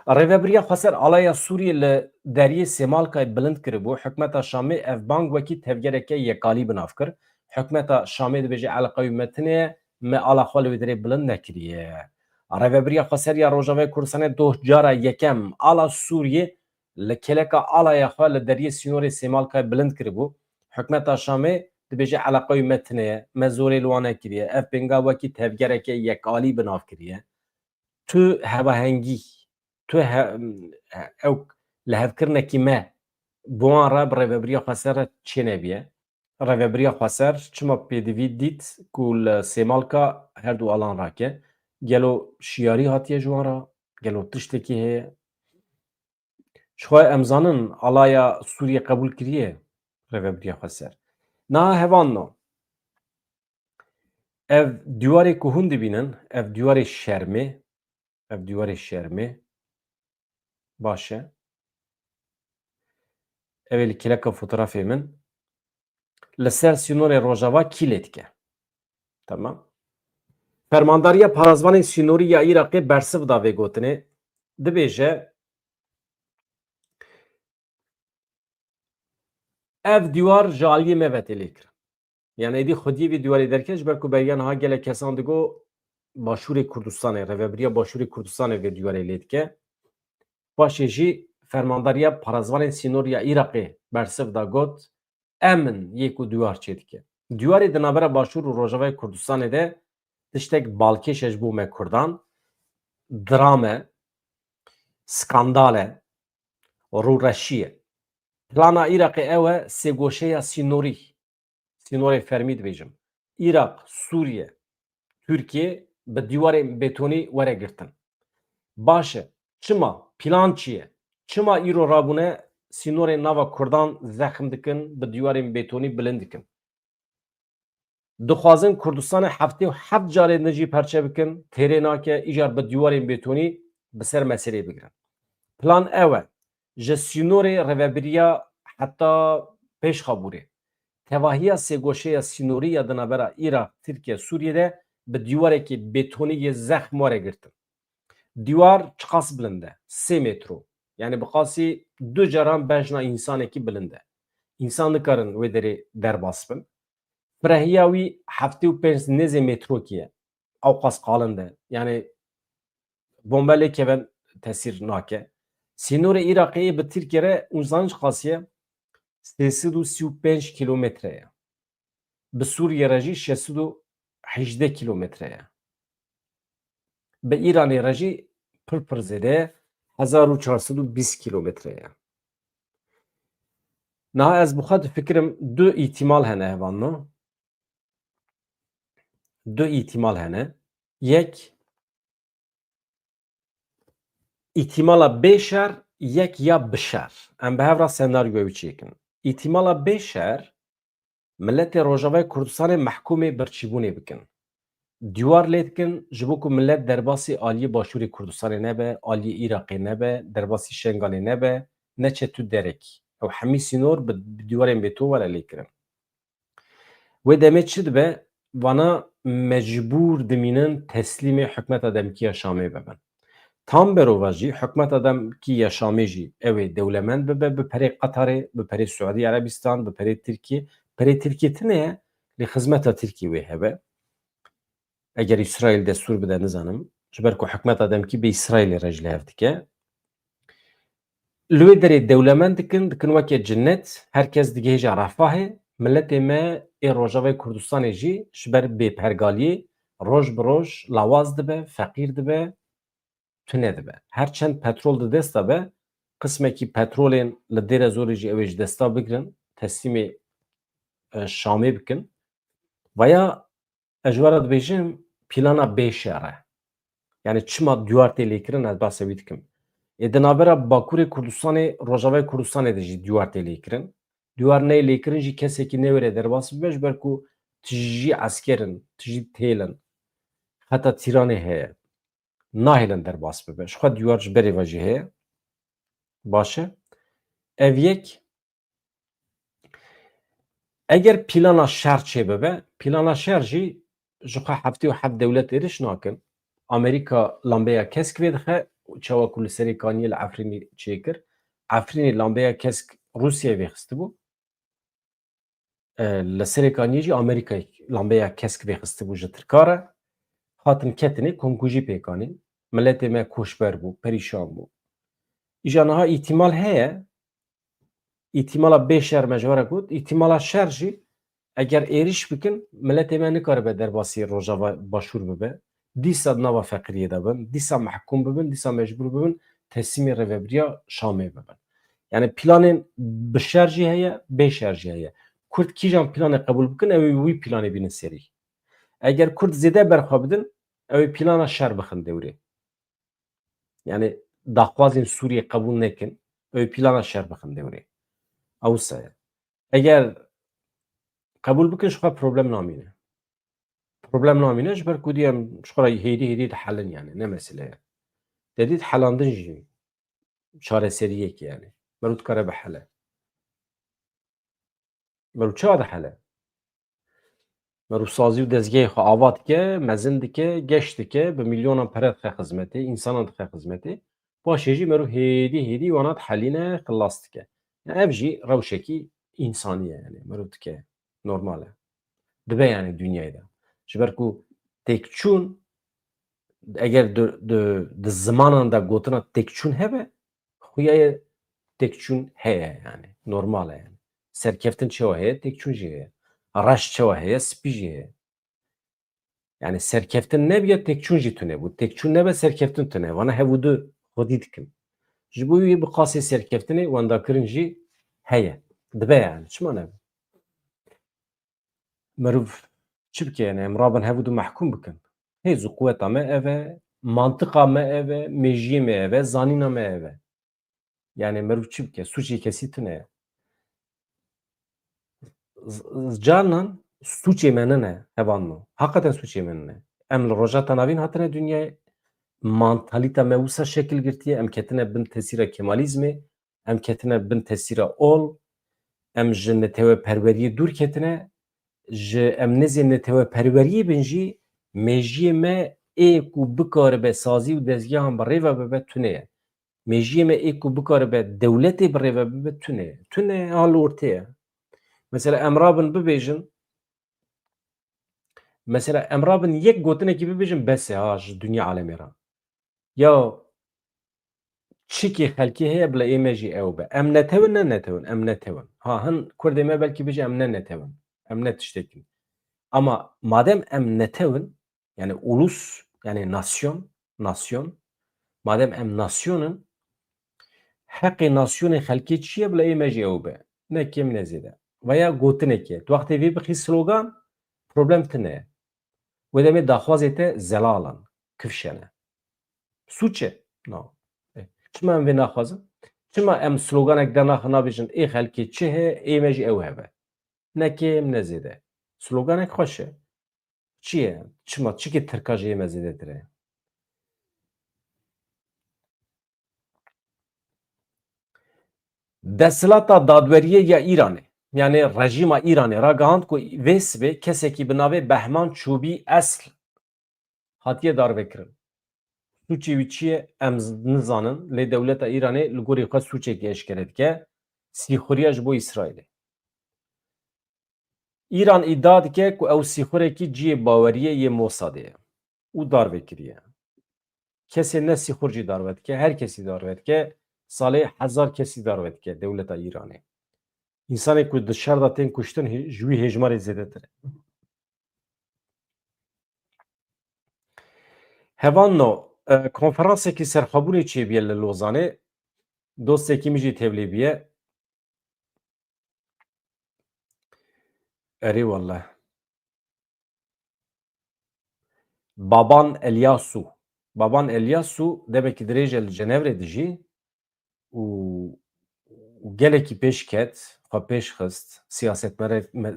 Rêveberiya Xweser alaya Sûriyê li deriyê Sêmalkayê bilind kiribû hikûmeta Şamê ev bang wekî tevgereke yekalî binav kir. Hikûmeta Şamê dibêje eleqew me tinê me ala xwe li wê derê bilind nekiriye. Rêveberiya Xweser ya Rojavayê Kurdistanê doh cara yekem ala Sûriyê li keleka alaya xwe li deriyê sînorê Sêmalkayê bilind kiribû. Hikûmeta Şamê dibêje eleqew me tinê me zorê li wan nekiriye. Ev pênga wekî tevgereke yekalî binav kiriye. Tu hevahengî tu ew li hevkirinekî me bi wan re bi rêveberiya Xweser re çê nebiye. Rêveberiya Xweser çima pêdivî dît ku li Sêmalka her du alan rake gelo şiyarî hatiye ji wan re gelo tiştekî heye ji xwe em zanin alaya Sûriyê qebûl kiriye rêveberiya Xweser. Niha hevanno ev dîwarê ku hûn dibînin ev dîwarê şermê ev dîwarê şermê baş e ev ê li keleka fotoğrafê min li ser sînorê Rojava kîlê dike. Tamam. Fermandariya Parrazvanên Sînorî ya Îraqê bersiv da vê gotinê dibêje ev dîwar ji aliyê me ve tê lêkirin. Yani êdî xwediyê vê dîwarê derket ji ber ku beriya niha gelek kesan digo Başûrê Kurdistanê rêveberiya Başûrê Kurdistanê vê dîwarê lê dike. Paşê jî Fermandariya Parrazvanên Sînorî ya Îraqê bersiv da got em in yê ku dîwar çê dike. Dîwarê di navbera Başûr û Rojavayê Kurdistanê de tiştek balkêş e ji bo me Kurdan, dram e, skandal e, rûreşî ye. Plana Îraqê ew e sêgoşeya sînorî, sînorê fermî dibêjim. Îraq, Sûriye, Tirkiye bi dîwarên betonî were girtin. Baş e, çima? Plan çi ye? Çima îro rabûne sînorên nava Kurdan zexm dikin, bi dîwarên betonî bilind dikin? Dixwazin Kurdistanê heftê heft carê dijî perçe bikin, têrê nake, îjar bi dîwarên betonî bi ser meselê bigirin. Plan ew e ji sînorê rêveberiya heta pêşxabûrê tevahiya sêgoşeya sînorî ya di navbera Îraq, Tirkiye, Sûriye de bi dîwarekî betonî yê zexm were girtin. Dîwar çi qas bilind e? 3 metro. Yani bi qasî 2 caran bejna însanekî bilind e. Însan dikarin wê derê derbas bin. Pirehiya wî heftê û pênc nêzê metrokî ye. Ew qas qalin de. Yani bombe lê kevin tesîr nake. Sînorê Îraqê bi Tirkiye re hûn zanin çi qas ye? 335 kilometre ye. Bi Sûriye re jî 618 kilometre ye. Bi Îranê re jî pir zêde ye 1420 kilometre ye. Na ez bi xwe difikirim du îhtimal hene hevan no. Du îhtimal hene. Yek îhtimala bêşer, yek ya bişer. Em bi hevra senaryoyê wî çêkin. İhtimala bêşer, milletê Rojavayê Kurdistanê mehkûmê birçîbûnê bikin. Dîwar lê dikin ji bo ku millet derbasî aliyê Başûrê Kurdistanê nebe, aliyê Iraqê nebe, derbasî Şengalê nebe, neçe tu derekî. Ew hemî sînor bi dîwarên bêto were lêkirin. Wê demê çi dibe? Vana mecbûr dimînin teslîmê hikûmeta Demkî ya Şamê bibin. Tam berova jî hikûmeta Demkî ya Şamê jî ew ê dewlemend bibe bi perê Qetarê, bi perê Suedî Erebistan, bi perê Tirkiye. Perê Tirkiye tune ye lê xizmeta Tirkiye wê hebe. Eger İsraîl destûr bide nizanim, ji ber ku hikûmeta Demkî bi İsraîlê re ji hev dike. Li wê derê dewlemend dikin weke cinnet, herkes digihêja Refahê, milletê me ê Rojavayê Kurdistanê jî ji ber bêpergaliyê roj bi roj lawaz dibe, feqîr dibe, tune dibe. Herçend petrol di desta be, qismekî petrolên li Dêre Zorê jî ew ê ji desta bigirin, teslîmê Şamê bikin. Vaya ez ji we re dibêjim plana bêşer e. Yani çima diyar tê lêkirin ez behsê wî dikim. Di navbera Bakurê Kurdistanê, Rojavayê Kurdistanê de jî diyar tê lêkirin. Diyar neyê lêkirin jî kesekî newêre derbas bibe ji ber ku tu jî eskerin, tu jî têlin, heta tîranê heye. Nahêlin derbas bibe. Ji xwe diyar ji berê ve jî heye. Baş e. Ev yek eger plana şer çê bibe, plana şer jî ji xwe heftê û heft dewlet êriş nakin. Amerîka lambeya kesk vê dixe, çawa ku li serê kaniyê li Efrînê çêkir. Efrînê lambeya kesk Rûsyayê vêxistibû. Li serê kaniyê jî Amerîkayê lambeya kesk vêxistibû ji Tirka re. Hatin ketinê komkujî pêkanîn. Milletê me koşber bû, perîşan bû. Îja niha îhtimal heye, îhtimala bêşer me ji we re got, îhtimala şer jî eger êriş bikin, milletê me nikaribe derbasî Rojava Başûr bibe. Dîsa di nava feqiriyê de bin, dîsa mehkûm bibin, dîsa mecbûr bibin teslîmê rêveberiya Şamê bibin. Yani planên bi şer jî heye, bêşer jî heye. Kurd kîjan planê qebûl bikin, ew ê wî planê bînin serî. Eger Kurd zêde berxwe bidin, ew ê plana şer bixin dewrê. Yani daxwazên Sûriyê qebûl nekin, ew ê plana şer bixin dewrê. Ew wisa ye. Eger qebûl bikin ji xwe problem namîne. Problem namîne ji ber ku diyem ji xwe re hêdî hêdî dihelin yani ne mesele ye. Dedît helandin jî çareseriyekê yani. Merû dikare bihele. Merû çawa dihele? Merû sazî û dezgehê xwe ava dike, mezin dike, geş dike, bi milyonan pere dixe xizmetê, însanan dixe xizmetê. Paşê jî merû hêdî hêdî wana dihelîne, xilas dike. Ev jî rewşekî însanî ye yani. Merû dike. Normal e. Dibe yani dünyayê de. Ji ber ku têkçûn eger di zimanan de gotina têkçûn hebe, xuyayê têkçûn heye yani. Normal e yani. Serkeftin çawa heye, têkçûn jî heye. Reş çawa heye, spî jî heye. Yani serkeftin nebiye têkçûn jî tune bû. Têkçûn nebe serkeftin tune. Wana hevû du xwedî dikin. Ji bo wî bi qasê serkeftinê wendakirin jî heye. Dibe yani. Çima nebe? Merûv çi bike yani em rabin hevû du mehkûm bikin. Hêz û quweta me ev e, mantıqa me ev e, mejiyê me ev e, zanîna me ev e. Yani merûv çi bike? Sûcê kesî tune ye. Canan sûcê me nine hevan no. Heqeten sûcê me nine. Em li rojata navîn hatine dünyayê. Mantalîta me wisa şekil girtiye. Em ketine bin tesîra Kemalizmê. Em ketine bin tesîra ol. Em ji netewperweriyê dûr ketine. Ji em nêzê netewperweriyê bin jî mejiyê me ê ku bikaribe sazî û dezgehan bi rêve bibe tune ye. Mejiyê me ê ku bikaribe dewletê bi rêve bibe tune ye. Tune a li ortê ye. Mesela em rabin bibêjin mesela em rabin yek gotinekî bibêjin bes e ha ji dunya alemê re. Ya çikê xelkê heye bila ême jî ew be. Em netewin ne netewin, em netewin. Ha hin Kurdê me belkî bêje em ne netewin. Em ne tiştekin. Ama madem em netewin yani ulus yani nasyon madem em nasyonun heqê nasyonê xelkê çi ye bila ême jî ew be. nekê min zêde veya gotinekê tu wextê vê bixî slogan problem tune ye wê demê daxwazê te zelalan kifşe ne suç e no çima em vê naxwazin çima em sloganek dernaxin nabêjin ê xelkê çi heye ê me jî ew hebe nekê min zêde sloganek xweş e çi ye çima çikê tirka jê me zêdetir e Desthilatê dadweriyê ya Îranê yani rejîma Îranê ragihand ku vê sibê kesekî bi navê Behman Çûbî Esl hatiye darvekirin. Suçê wî çi ye em nizanin lê dewleta Îranê li gorî xwe suçekî eşkere dike sîxuriya ji bo İsraîlê. İran îdia dike ku ew sîxurekî ciyê baweriyê yê Mossadê ye û darvekiriye. Kesê ne sîxur jî darve dike her kesî darve dike salê hezar kesî darve dike dewleta Îranê. İnsanê ku di şer da tên kuştin ji wî hêjmarê zêdetir e. Hevanno konferansekî serxwebûnê çêbûye li Lozanê dostekî min jî tevlîbûye erê wallah Baban Elyasu demekî dirêj e li Cenevrê dijî û gelekî pêş ket xwe pêş xist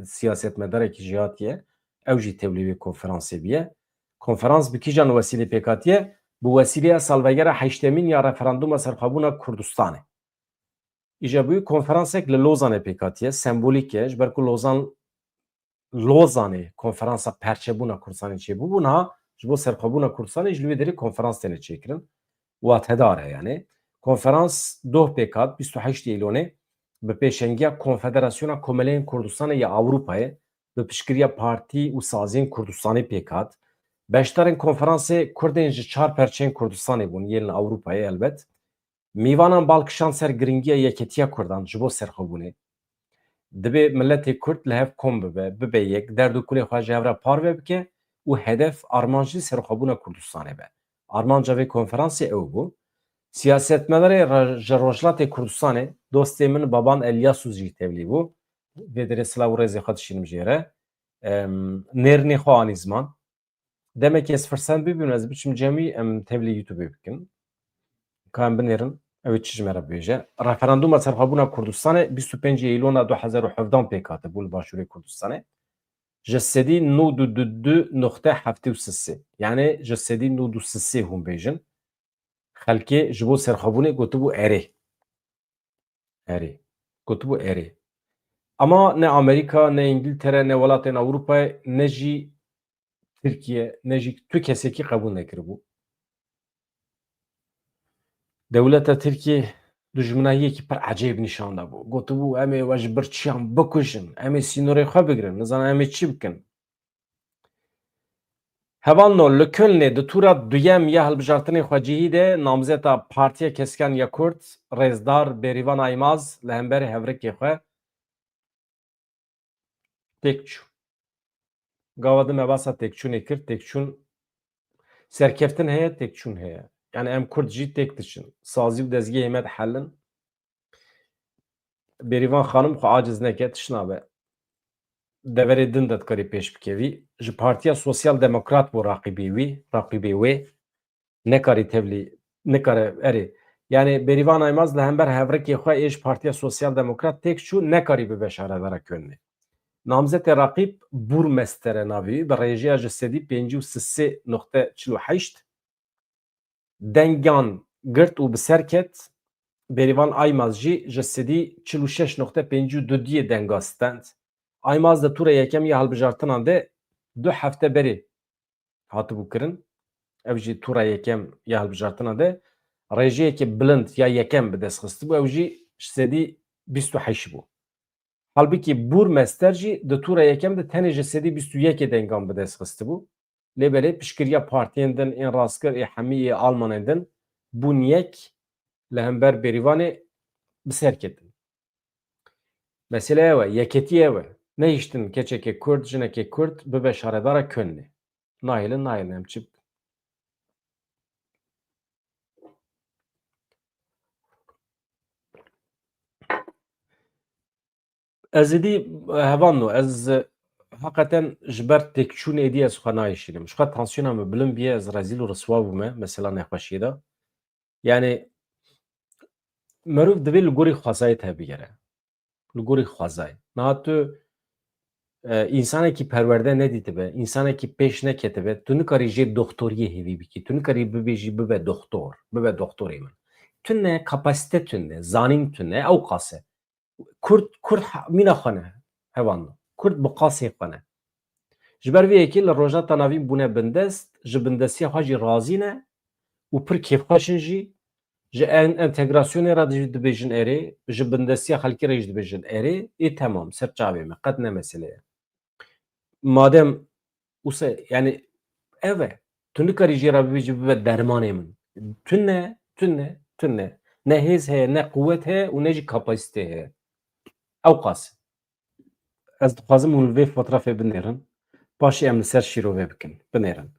siyasetmedarekî jî hatiye ew jî tevlî vê konferansê bûye. Konferans bi kîjan wesîlê pêk hatiye bi wesîleya salvegera heştemîn ya referanduma serxwebûna Kurdistanê. Îja bûyî konferansek li Lozanê pêk hatiye sembolîk e ji ber ku Lozanê konferansa perçebûna Kurdistanê çêbû bû niha ji bo serxwebûna Kurdistanê ji li wê derê konferans têne çêkirin watedar e yani. Konferans doh pêk hat 28 Eylûnê bi pêşengiya Konfederasyona Komeleyên Kurdistanê ya Ewropayê bi piştgiriya partî û saziyên Kurdistanê pêk hat. Beşdarên konferansê Kurdên ji çar perçeyên Kurdistanê bûn yên li Ewropayê elbet. Mîvanan balkişan ser giringiya yeketiya Kurdan ji bo serxwebûnê. Dibe milletê Kurd li hev kom bibe yek derd û kulê xwe ji hev re parve bike û hedef armanjî serxwebûna Kurdistanê be. Armanca vê konferansê ew bû. Siyasetmedarê ji Rojhilatê Kurdistanê dostê min Baban Elyasu jî tevlî bû. Vê derê silav û rêzê xwe dişînim jê re. Nêrînê xwe anî ziman. Demekî ez firsend bibînim ez biçim cemî em tevlî YouTubeê bikin. Ka em binêrin ew ê çi ji me re bêje. Referanduma serxwebûna Kurdistanê 25 Eylûna 2017 pêk hatibû li Başûrê Kurdistanê. Ji sedî 92.73 yani ji sedî 93 hûn bêjin. Xelkê ji bo serxwebûnê gotibû erê. Erê. Gotibû erê. Ama ne Amerîka, ne İngiltere, ne welatên Ewropayê, ne jî Tirkiye, ne jî tu kesekî qebûl nekiribû. Dewleta Tirkiye dijminahiyekî pir ecêb nîşan dabû. Gotibû em ê we ji birçiyan bikujin, em ê sînorê xwe bigirin, nizanin em ê çi bikin. Hevalno li Kölnê di tura duyem ya hilbijartinê xwe cihî de namzeta Partiya Keskan ya Kurd Rêzdar Bêrîvan Aymaz li hemberî hevrikê xwe têk çû. Gava din me basa têkçûnê kir, têkçûn serkeftin heye, têkçûn heye. Yani em Kurd jî têk diçin. Sazî û dezgehê me dihellin. Bêrîvan xanim xwe aciz neke, tiş nabe. Deverê din de dikarî pêş bikevî. Ji Partiya Sosyal Demokrat bû raqîbê wê nekarî tevlî nikare erê. Yani Bêrîvan Aymaz li hember hevrikê xwe ê ji Partiya Sosyal Demokrat têk çû nekarî bibe şaredara Kölnê. Namzetê raqîb Bûrmester e navî bi rêjeya ji sedî pêncî û sisê noxte çil û heşt dengan girt û bi ser ket. Bêrîvan Aymaz jî ji sedî çil û şeş noxte pêncî û du diyê denga stend. Aymaz di tura yekem ya hilbijartinan de du hefte berê hatibû kirin. Ev jî tura yekem ya hilbijartinan de rêjeyekî bilind ya yekem bi dest xistibû ew jî ji sedî bîst û heşt bû. Halbuki Bûrmester jî di tura yekem de tenê ji sedî bîst û yekê dengan bi dest xistibû. Lêbelê piştgiriya partiyên din ên rastkir ê hemî ê Almanên din bûn yek li hember Bêrîvanê bi ser ketin. Mesele ew e, yeketî ew e. Nehîştin keçekê Kurd, jinekê Kurd bibe şaredara Kölnê. Nahêlin em çi bikin. Ez êdî hevan ez hakikaten ji ber têkçûnê dî ez xwe nayişînim. Ji xwe tansiyona me bilind biye ez rezîl û riswa bûme mesela nexweşiyê de. Yani merov divê li gorî xwezayê te bigere. Li gorî xwezayê. Niha tu însanekî perwerde nedîtibe, însanekî pêş neketibe, tu nikarî jê doktoriyê hêvî bikî. Tu nikarî bibêjî bibe doktor, bibe doktorê min. Tu ne kapasite tu ne, zanîn tu ne, ew qas e. Kurd mîna xwe ne hevan. Kurd bi qasê xwe ne. Ji ber vê yekê li rojata navîn bûne bindest, ji bindestiya xwe jî razî ne û pir kêfxweşin jî, ji entegrasyonê re jî dibêjin erê, ji bindestiya xelkê re jî dibêjin erê, ê temam, ser çavê me, qet ne mesele ye. Madem wisa yani ev e, tu nikarî jê re bibêjî bibe dermanê min. Tu ne. Ne hêz heye, ne quwet heye û ne jî kapasite heye. Ew qas e. Ez dixwazim hûn li vê fotrafê binêrin, paşê em li ser şîrovê bikin, binêrin.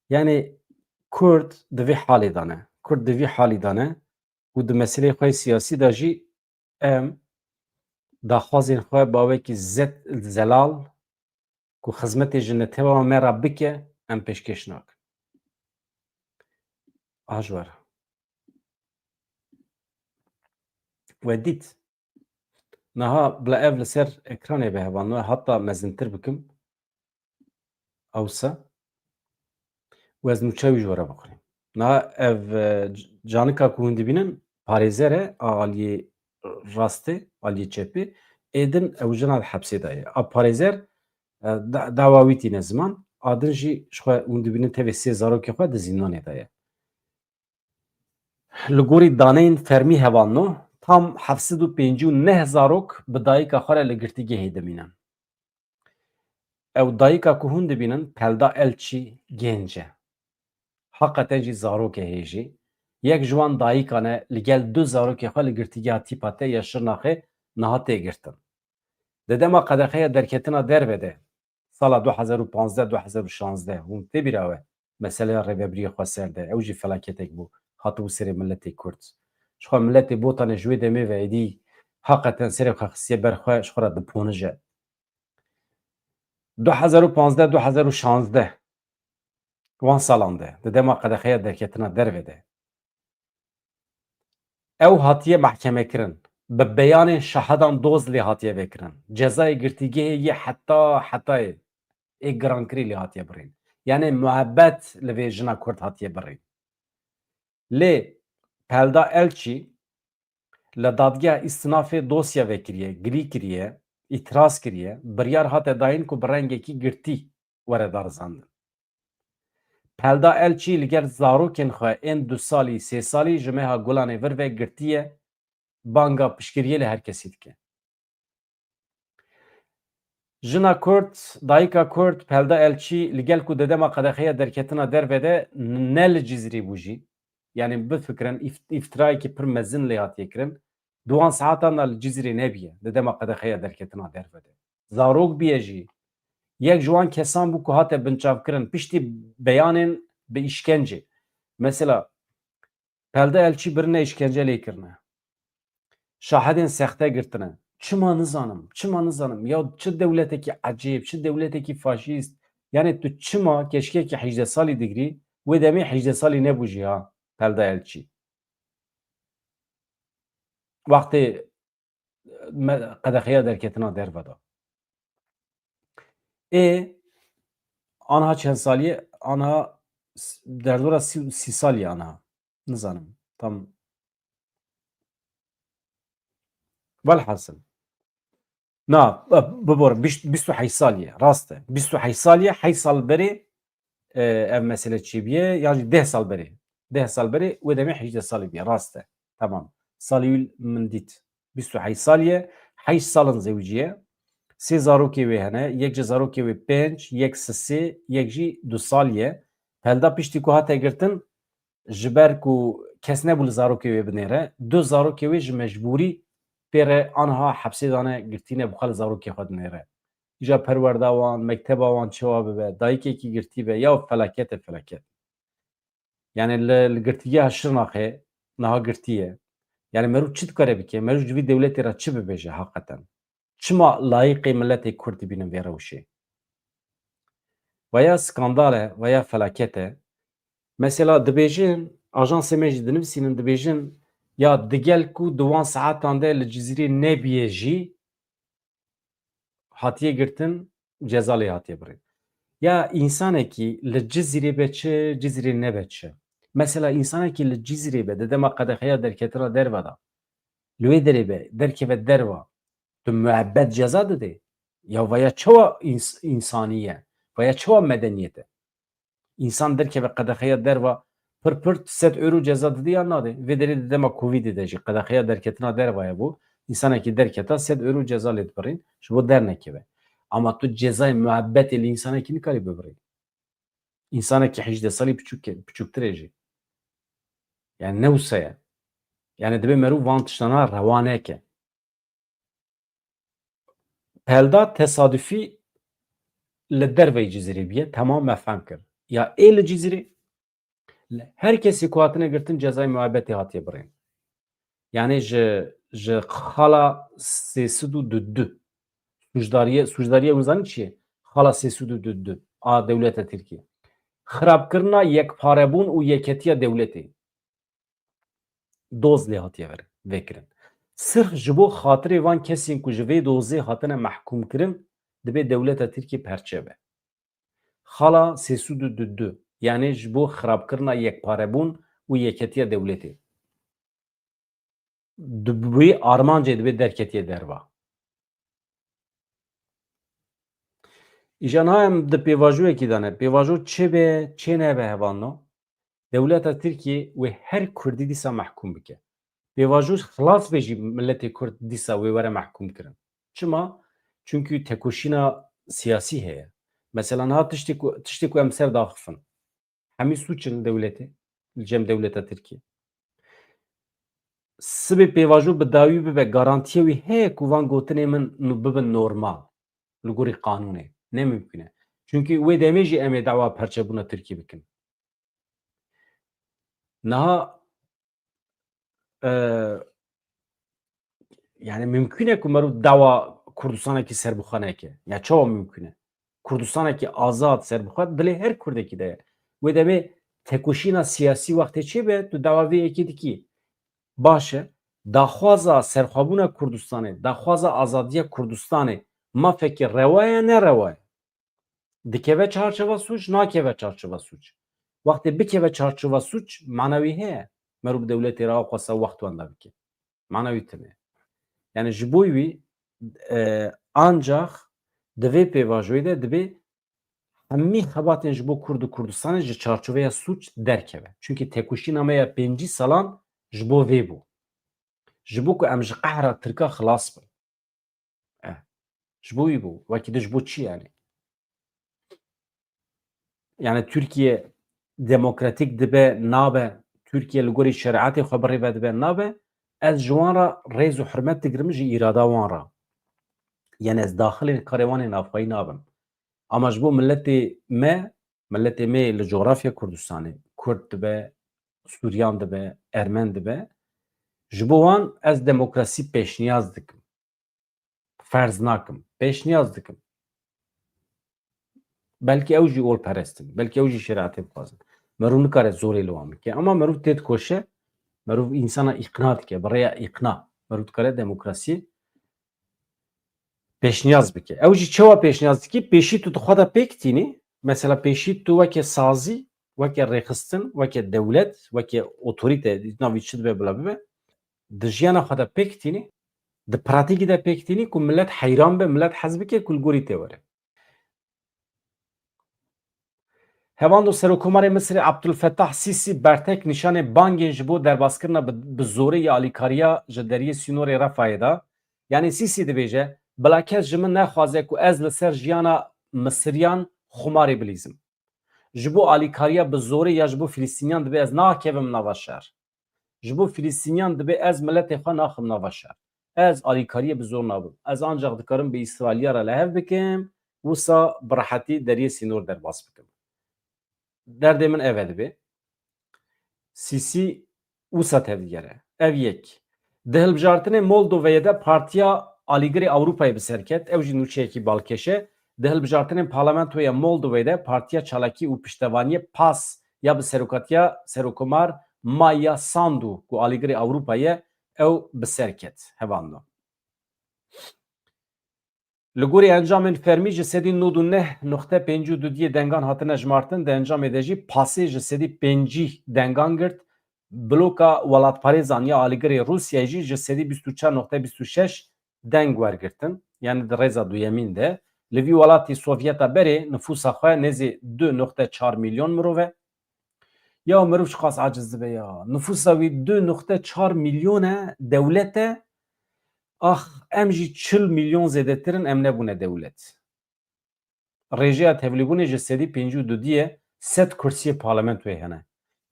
Yani Kurd di vê halê de ne. Kurd di vê halî de ne û di meseleyê xwe siyasî de jî em daxwazên xwe bawekî zelal ku xizmetê ji netewên me re bike em pêşkêş nakin. A ji were. We dît niha bila ev li ser ekranê be hevan heta mezintir bikim ewsa û ez nûçe wî ji were bixwînim. Niha ev canika ku hûn dibînin parêzer e a aliyê rastê, aliyê çepê êdin ew jina li hepsê de ye. A parêzer dawa wî tîne ziman, a din jî ji xwe hûn dibînin tevê sê zarokê xwe di zîndanê de ye. Li gorî daneyên fermî hevan tam 759 zarok bi dayîka xwe re li girtîgehê dimînin. Ew dayîka ku hûn dibînin Pelda Elçî gênc e. Heqeten jî zarok e hêjî. Yek ji wan dayîkan e li gel du zarokê xwe li girtîgeha tîpa te ya Şirnaxê niha têgirtin. Di dema qedexeya derketina derve de sala 2015-2016 hûn tê bîra we meseleya rêveberiyê xwe ser de ew jî felaketek bû hatibû serê milletê Kurd. Ji xwe milletê botanê ji wê demê ve êdî heqeten serê xwe xistiye ber xwe ji xwe re diponije. 2015-2016 wan salan de di dema qedexeya derketina derve de ew hatiye mehkemekirin. Bi beyanên şehedan doz lê hatiye vekirin. Cezayê girtîgehê yê hetayê ê girankirî lê hatiye birîn. Yani muhebbet li vê jina Kurd hatiye birîn. Lê Pelda Elçî li dadgeha îstinafê dosya vekiriye, girî kiriye, îtiraz kiriye, biryar hate dayîn ku bi rengekî girtî were darizandin. Pelda Elçî li gel zarokên xwe ên 2 salî, 3 salî ji meha Gulanê vir ve girtiye banga piştgiriyê li her kesî dike. Jina Kurd, dayîka Kurd Pelda Elçî li gel ku di dema qedexeya derketina derve de ne li Cizrê bû jî, yani bifikirin îftirayekî pir mezin lê hatiye kirin, duan saetan da li Cizrê nebiye di dema qedexeya derketina derve de. Zarok biye jî. Yek ji wan kesan bû ku hate binçavkirin piştî beyanên bi îşkencê. Mesela Pelda Elçî birine îşkence lê kirine. Şahedên sexte girtine. Çima nizanim. Ya çi dewletekî ecêb, çi dewletekî faşîst. Yani tu çima keşkekî 18 salî digirî, wê demê 18 salî nebû jî ha Pelda Elçî. Wextê qedexeya derketina derve da. Aniha çend salî aniha derdora sî salî aniha. Nizanim. Tam velhasıl. Na bibor 28 salî rast e. 28 salî 8 sal berê ev mesele çi biye yani 10 sal berê. 10 sal berê wê demê 18 salî biye rast e. Tamam. Salî min dît. 28 salî 8 salin zewciye. Sê zarokê wê hene, yek ji zarokê wê 5, yek sisê, yek jî 2 salî. Pelda piştî ku hate girtin ji ber ku kes nebû li zarokê wê binêre, 2 zarokê wê ji mecbûrî pêre aniha hepsê dane girtîne bixwe li zarokê xwe dinêre. İja perwerda wan, mekteba wan çawa bibe, dayîkekî girtî be ya felakete felaket. Yani li girtîgeha Şirnaxê niha girtî ye. Yani merû çi dikare bike? Merû ji vî dewletê re çi bibêje heqeten? Çima layıkê milletê Kurd dibînin vê rewşê. Veya skandal e, veya felaket e. Mesela dibêjin, ajansê me jî dinivîsînin dibêjin ya digel ku di wan saetan de li Cizîrê nebûye jî hatiye girtin, ceza lê hatiye birin. Ya insanekî li Cizîrê be çi, Cizîrê nebe çi. Mesela insanekî li Cizîrê be di dema qedexeya derketira derve da, li wê derê be derkeve derva, tu müebbet ceza dide. Ya veya çawa insaniye, veya çawa medeniyet e. İnsan derkeve qedexeya derva pir pir 100 euro ceza dide ya nade. Vê derê di dema Covidê de jî qedexeya derketina dervaya bû, insanekî derketa 100 euro ceza lê dibirin, ji bo dernekeve. Ama tu cezayê müebbetê li insanekî nikarî bibirî. İnsanekî 18 salî piçûktir e jî. Yani ne wisa ye. Yani dibe merû van tiştana rewa neke. Pelda tesadüfî li derveyê Cizîrê bûye, temam me fehm kir. Ya ê li Cizîrê her kesî ku hatine girtin cezayê müebbetê hatiye birîn. Yani ji xala 322 suçdariye hûn zanîn çi ye? Xala 322 a dewleta Tirkiye. Xirabkirina yekparebûn û yeketiya dewletê. Doz lê hatiye vekirin. Sırf ji bo xatirê van kesên ku ji vê dozê hatine mehkûm kirin, dibe dewleta Tirkiye perçe be. Xala 322 yani ji bo xirabkirina yekparebûn û yeketiya dewletê. Di wê armancê dibe derketiye derva. Îja nayem di pêvajûyekî de ne. Pêvajo çi be, çê nebe hevano? Dewleta Tirkiye wê her Kurdî dîsa mehkûm bike. Pêvajo xilas be jî milletê Kurd dîsa wê were mehkûm kirin. Çima? Çünkü tekoşîna siyasî heye. Mesela niha tiştê ku em ser daxifin. Hemî sûçin dewletê li cem dewleta Tirkiye. Sibê pêvajo bi dawî bibe garantiya wî heye ku van gotinê min bibin normal li gorî qanûnê. Ne mümkün e. Çünkü wê demê jî em ê dawa perçebûna Tirkiye bikin. Niha yani mümkün e ku merû dawa Kurdistanekî serbixwe ya çawa mümkün e? Kurdistanekî azad serbixwe dilê her Kurdekî de ye. Wê demê tekoşîna siyasî wextê çêbe tu dawa vê yekê dikî. Baş e, daxwaza serxwebûna Kurdistanê, daxwaza azadiya Kurdistanê mafekî rewa ye ne rewa ye? Dikeve çarçova suç, nakeve çarçova suç. Wextê bikeve çarçova suç, manewî heye. Merû bi dewletê re xwesta wext wan da bike. Manewî tune. Yani ji bo wî ancak di vê pêvajoyê de dibe hemî hebatên ji bo Kurd û Kurdistanê ji çarçoveya suç derkeve. Çünkü tekoşîna me ya 5 salan ji bo vê bû. Ji bo ku em ji qehra Tirka xilas bin. Ji bo wî bû. Wekî di ji bo çi yani? Yani Türkiye demokratik dibe nabe, Türkiye li gorî şeriatê xwe birêve dibe nabe, ez ji wan re rêz û hirmet digirim ji îrada wan re. Yani ez daxilê karê wan ê navxweyî nabim. Ama ji bo milletê me li coğrafya Kurdistanê, Kurd dibe, Sûriyan dibe, Ermen dibe, ji bo wan ez demokrasî pêşniyaz dikim. Ferz nakim. Pêşniyaz dikim. Belkî ew jî olperestin, belkî ew jî şeriatê bixwazin. Merû nikare zorê li wan bike. Ama merû tê dikoşe, merû însana îqna dike, bi rêya îqna. Merû dikare demokrasî pêşniyaz bike. Ew jî çawa pêşniyaz dikî? Pêşî tu dixwe de pêk mesela pêşî tu weke sazî, weke rêxistin, weke dewlet, weke otorîte, navî çi dibe bila bibe, di jiyana xwe de pêk tînî, di pratîkê de pêk tînî ku millet heyran be, millet hez bike ku li gorî tê were. Hevando Serokkomarê Misrê Abdulfetah Sîsî bertek nîşanê bangên ji bo derbaskirina bi zorê ya alîkariya ji deriyê Sînorê Refahê da. Yani Sîsî dibêje bila kes ji min nexwaze ku ez li ser jiyana Misriyan xumarê bilîzim. Ji bo alîkariya bi zorê ya ji bo Filîstîniyan dibe ez nakevim nava şer. Ji bo Filîstîniyan dibe ez milletê xwe naxim nava şer. Ez alîkariyê bi zor nabim. Ez ancak dikarim bi İsraîliya re lehev bikim, wisa bi rehetî deriyê Sînor derbas bikim. Derdê min ev e dibe. Sîsî wisa tevdigere. Ev yek. Di hilbijartinê Moldovayê de Partiya aligiri Avrupa'yı bir serket ev jî nûçeyekî balkêşe di hilbijartinên parlamentoya Moldovayê de Partiya Çalakî û Piştevaniyê PAS ya bi serokatiya Serokomar Maya Sandu ku aligiri Avrupa'yê ew bi serket hevanda. Li gorî encamên fermî ji sedî nû û neh noxte pêncî û dudiyê dengan hatine jmartin di encamê de jî pasê ji sedî pêncî dengan girt. Bloka welatparêzan ya alîgirê Rûsyayê jî ji sedî bîst û çar noxte bîst û şeş deng wergirtin. Yani di rêza duyemîn de li vî welatî Sovyeta berê nüfusa xwe nêzî 2.4 milyon mirov e. Ya mirov ji qas aciz dibe ya. Nüfusa wî 2.4 milyon e dewlet e. Em jî 40 milyon zêdetirin em nebûne dewlet. Rêjeya tevlîbûnê ji sedî pêncî û dudiyê sed kursiyê parlamentoyê hene.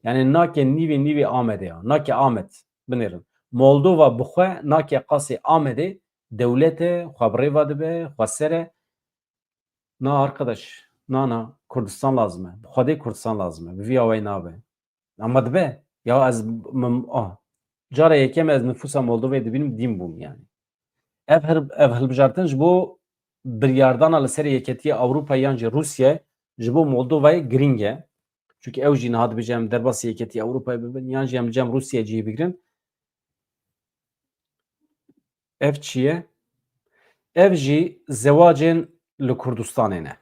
Yani nake nîvê Amedê ya. Nake Amed binêrin. Moldova bi xwe nake qasê Amedê dewletê xwe bi rêva dibe, xweser e. Na arkadaş, na Kurdistan lazım e. Bi Xwedê Kurdistan lazım e. Bi vî awayî nabe. Ama dibe. Ya ez cara yekem ez nüfusa Moldovayê dibînim dîm bûm yani. Ev hilbijartin ji bo biryardana li ser yeketiya Ewropayê yan jî Rûsyayê ji bo Moldovayê giring e. Çünkü ew jî niha dibêje em derbasî yeketiya Ewropayê bibin yan jî em dibêje em Rûsyayê cihê bigirin. Ev çi ye? Ev jî zewacên li Kurdistanê ne.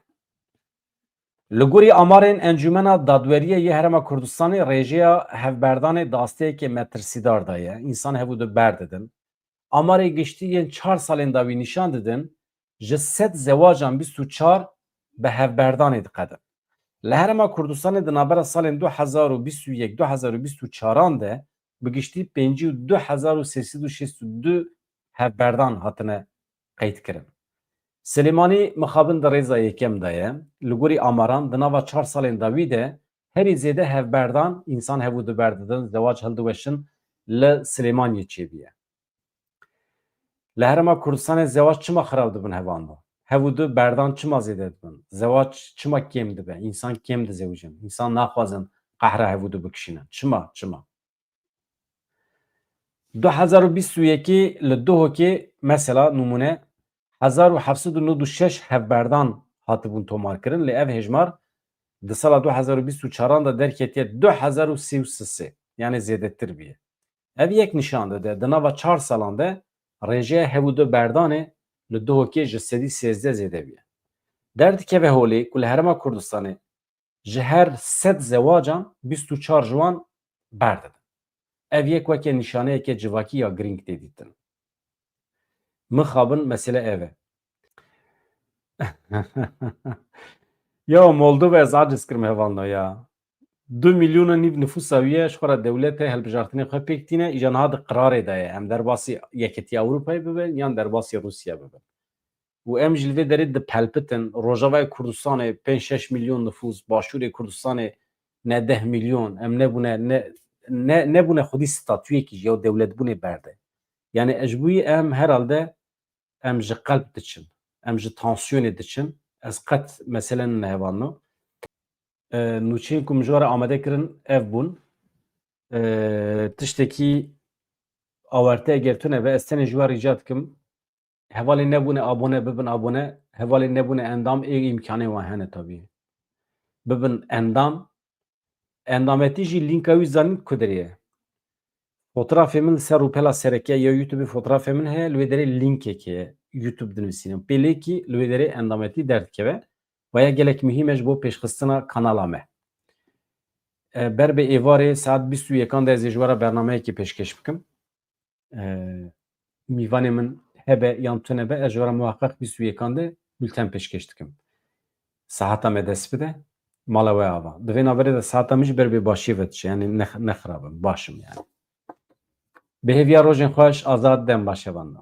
Li gorî amarên Encûmena Dadweriyê yê Herêma Kurdistanê rêjeya hevberdanê dasteyekê metirsîdar daye. İnsan hevû di berdidin. Amarê giştî yên 4 salên da wî nîşan didin ji sed zewacan 24 bi hevberdanê diqedin. Li Herêma Kurdistanê di navbera salên 2021-2024 de bi giştî 52.362 hevberdan hatine qeydkirin. Silêmanî mixabin di rêza yekem de ye. Li gorî amaran di nava 4 salên da wî de herî zêde hevberdan însan hevû diberdidin zewac hildiweşin li Silêmaniyê çêbûye. Li Herêma Kurdistanê zewac çima xirab dibin hevan da? Hevû di berdan çima zêde dibin? Zewac çima kêm dibe? İnsan kêm dizewicin. İnsan naxwazin qehra hevû di bikişînin. Çima? 2021 li Duhokê mesela numune 1796 hevberdan hatibûn tomarkirin. Li ev hejmar di sala 2024 da derketiye 2033 yani zêdetir bûye. Ev yek nîşan dide di nava 4 salan de rêjeya hevû di berdanê li Duhokê ji sedî 13 zêde bûye. Derdikeve holê ku li Herêma Kurdistanê ji her sed zewacan 24 ji wan berdidin. Ev yek weke nîşaneyeke civakî ya giring tê dîtin. Mixabin mesele ev e. Ya Moldova ez aciz kirim hevalna ya. 2 milyona nîv nüfusa wî ye ji xwe re dewletê hilbijartinê xwe pêk tîne îja niha di qirarê de ye. Em derbasî yeketiya Ewropayê bibin yan derbasî Rûsyayê bibin. û em ji li vê derê dipelpitin Rojavayê Kurdistanê 5-6 milyon nüfus, Başûrê Kurdistanê ne 10 milyon em nebûne xwedî statûyekî ji ya dewletbûnê berde. Yani ji bo wî em herhalde em ji qelb diçin, em ji tansiyonê diçin. Ez qet mesele ne hevalna. Nûçeyên ku min ji we re amade kirin ev bûn. Tiştekî awarte eger tune ve ez tenê ji we rîca dikim hevalê nebûne abone bibin abone, hevalê nebûne endam ê îmkanê wan hene tabî. Bibin endam, endametî jî linka wî zanîn ku derê ye. Fotoğrafê min li ser rûpela serekiya ya YouTube'ê fotoğrafê min heye li wê derê linkekê ye. YouTube dinivîsînim. Pêlêkî li wê derê endametî derdikeve. Vaya gelek mühîm e ji bo pêşxistina kanala me. Ber bê êvarê saet 21 de ez ê ji we re bernameyekê pêşkêş bikim. Mîvanê min hebe yan tune be ez ji we re muheqeq 21 de bülten pêşkêş dikim. Saheta me dest bide mala we ava. Di vê naberê de saheta min jî ber bê başiyê ve diçe yani nexirabim başim yani. Bi hêviya rojên xweş azad dem baş hevan da.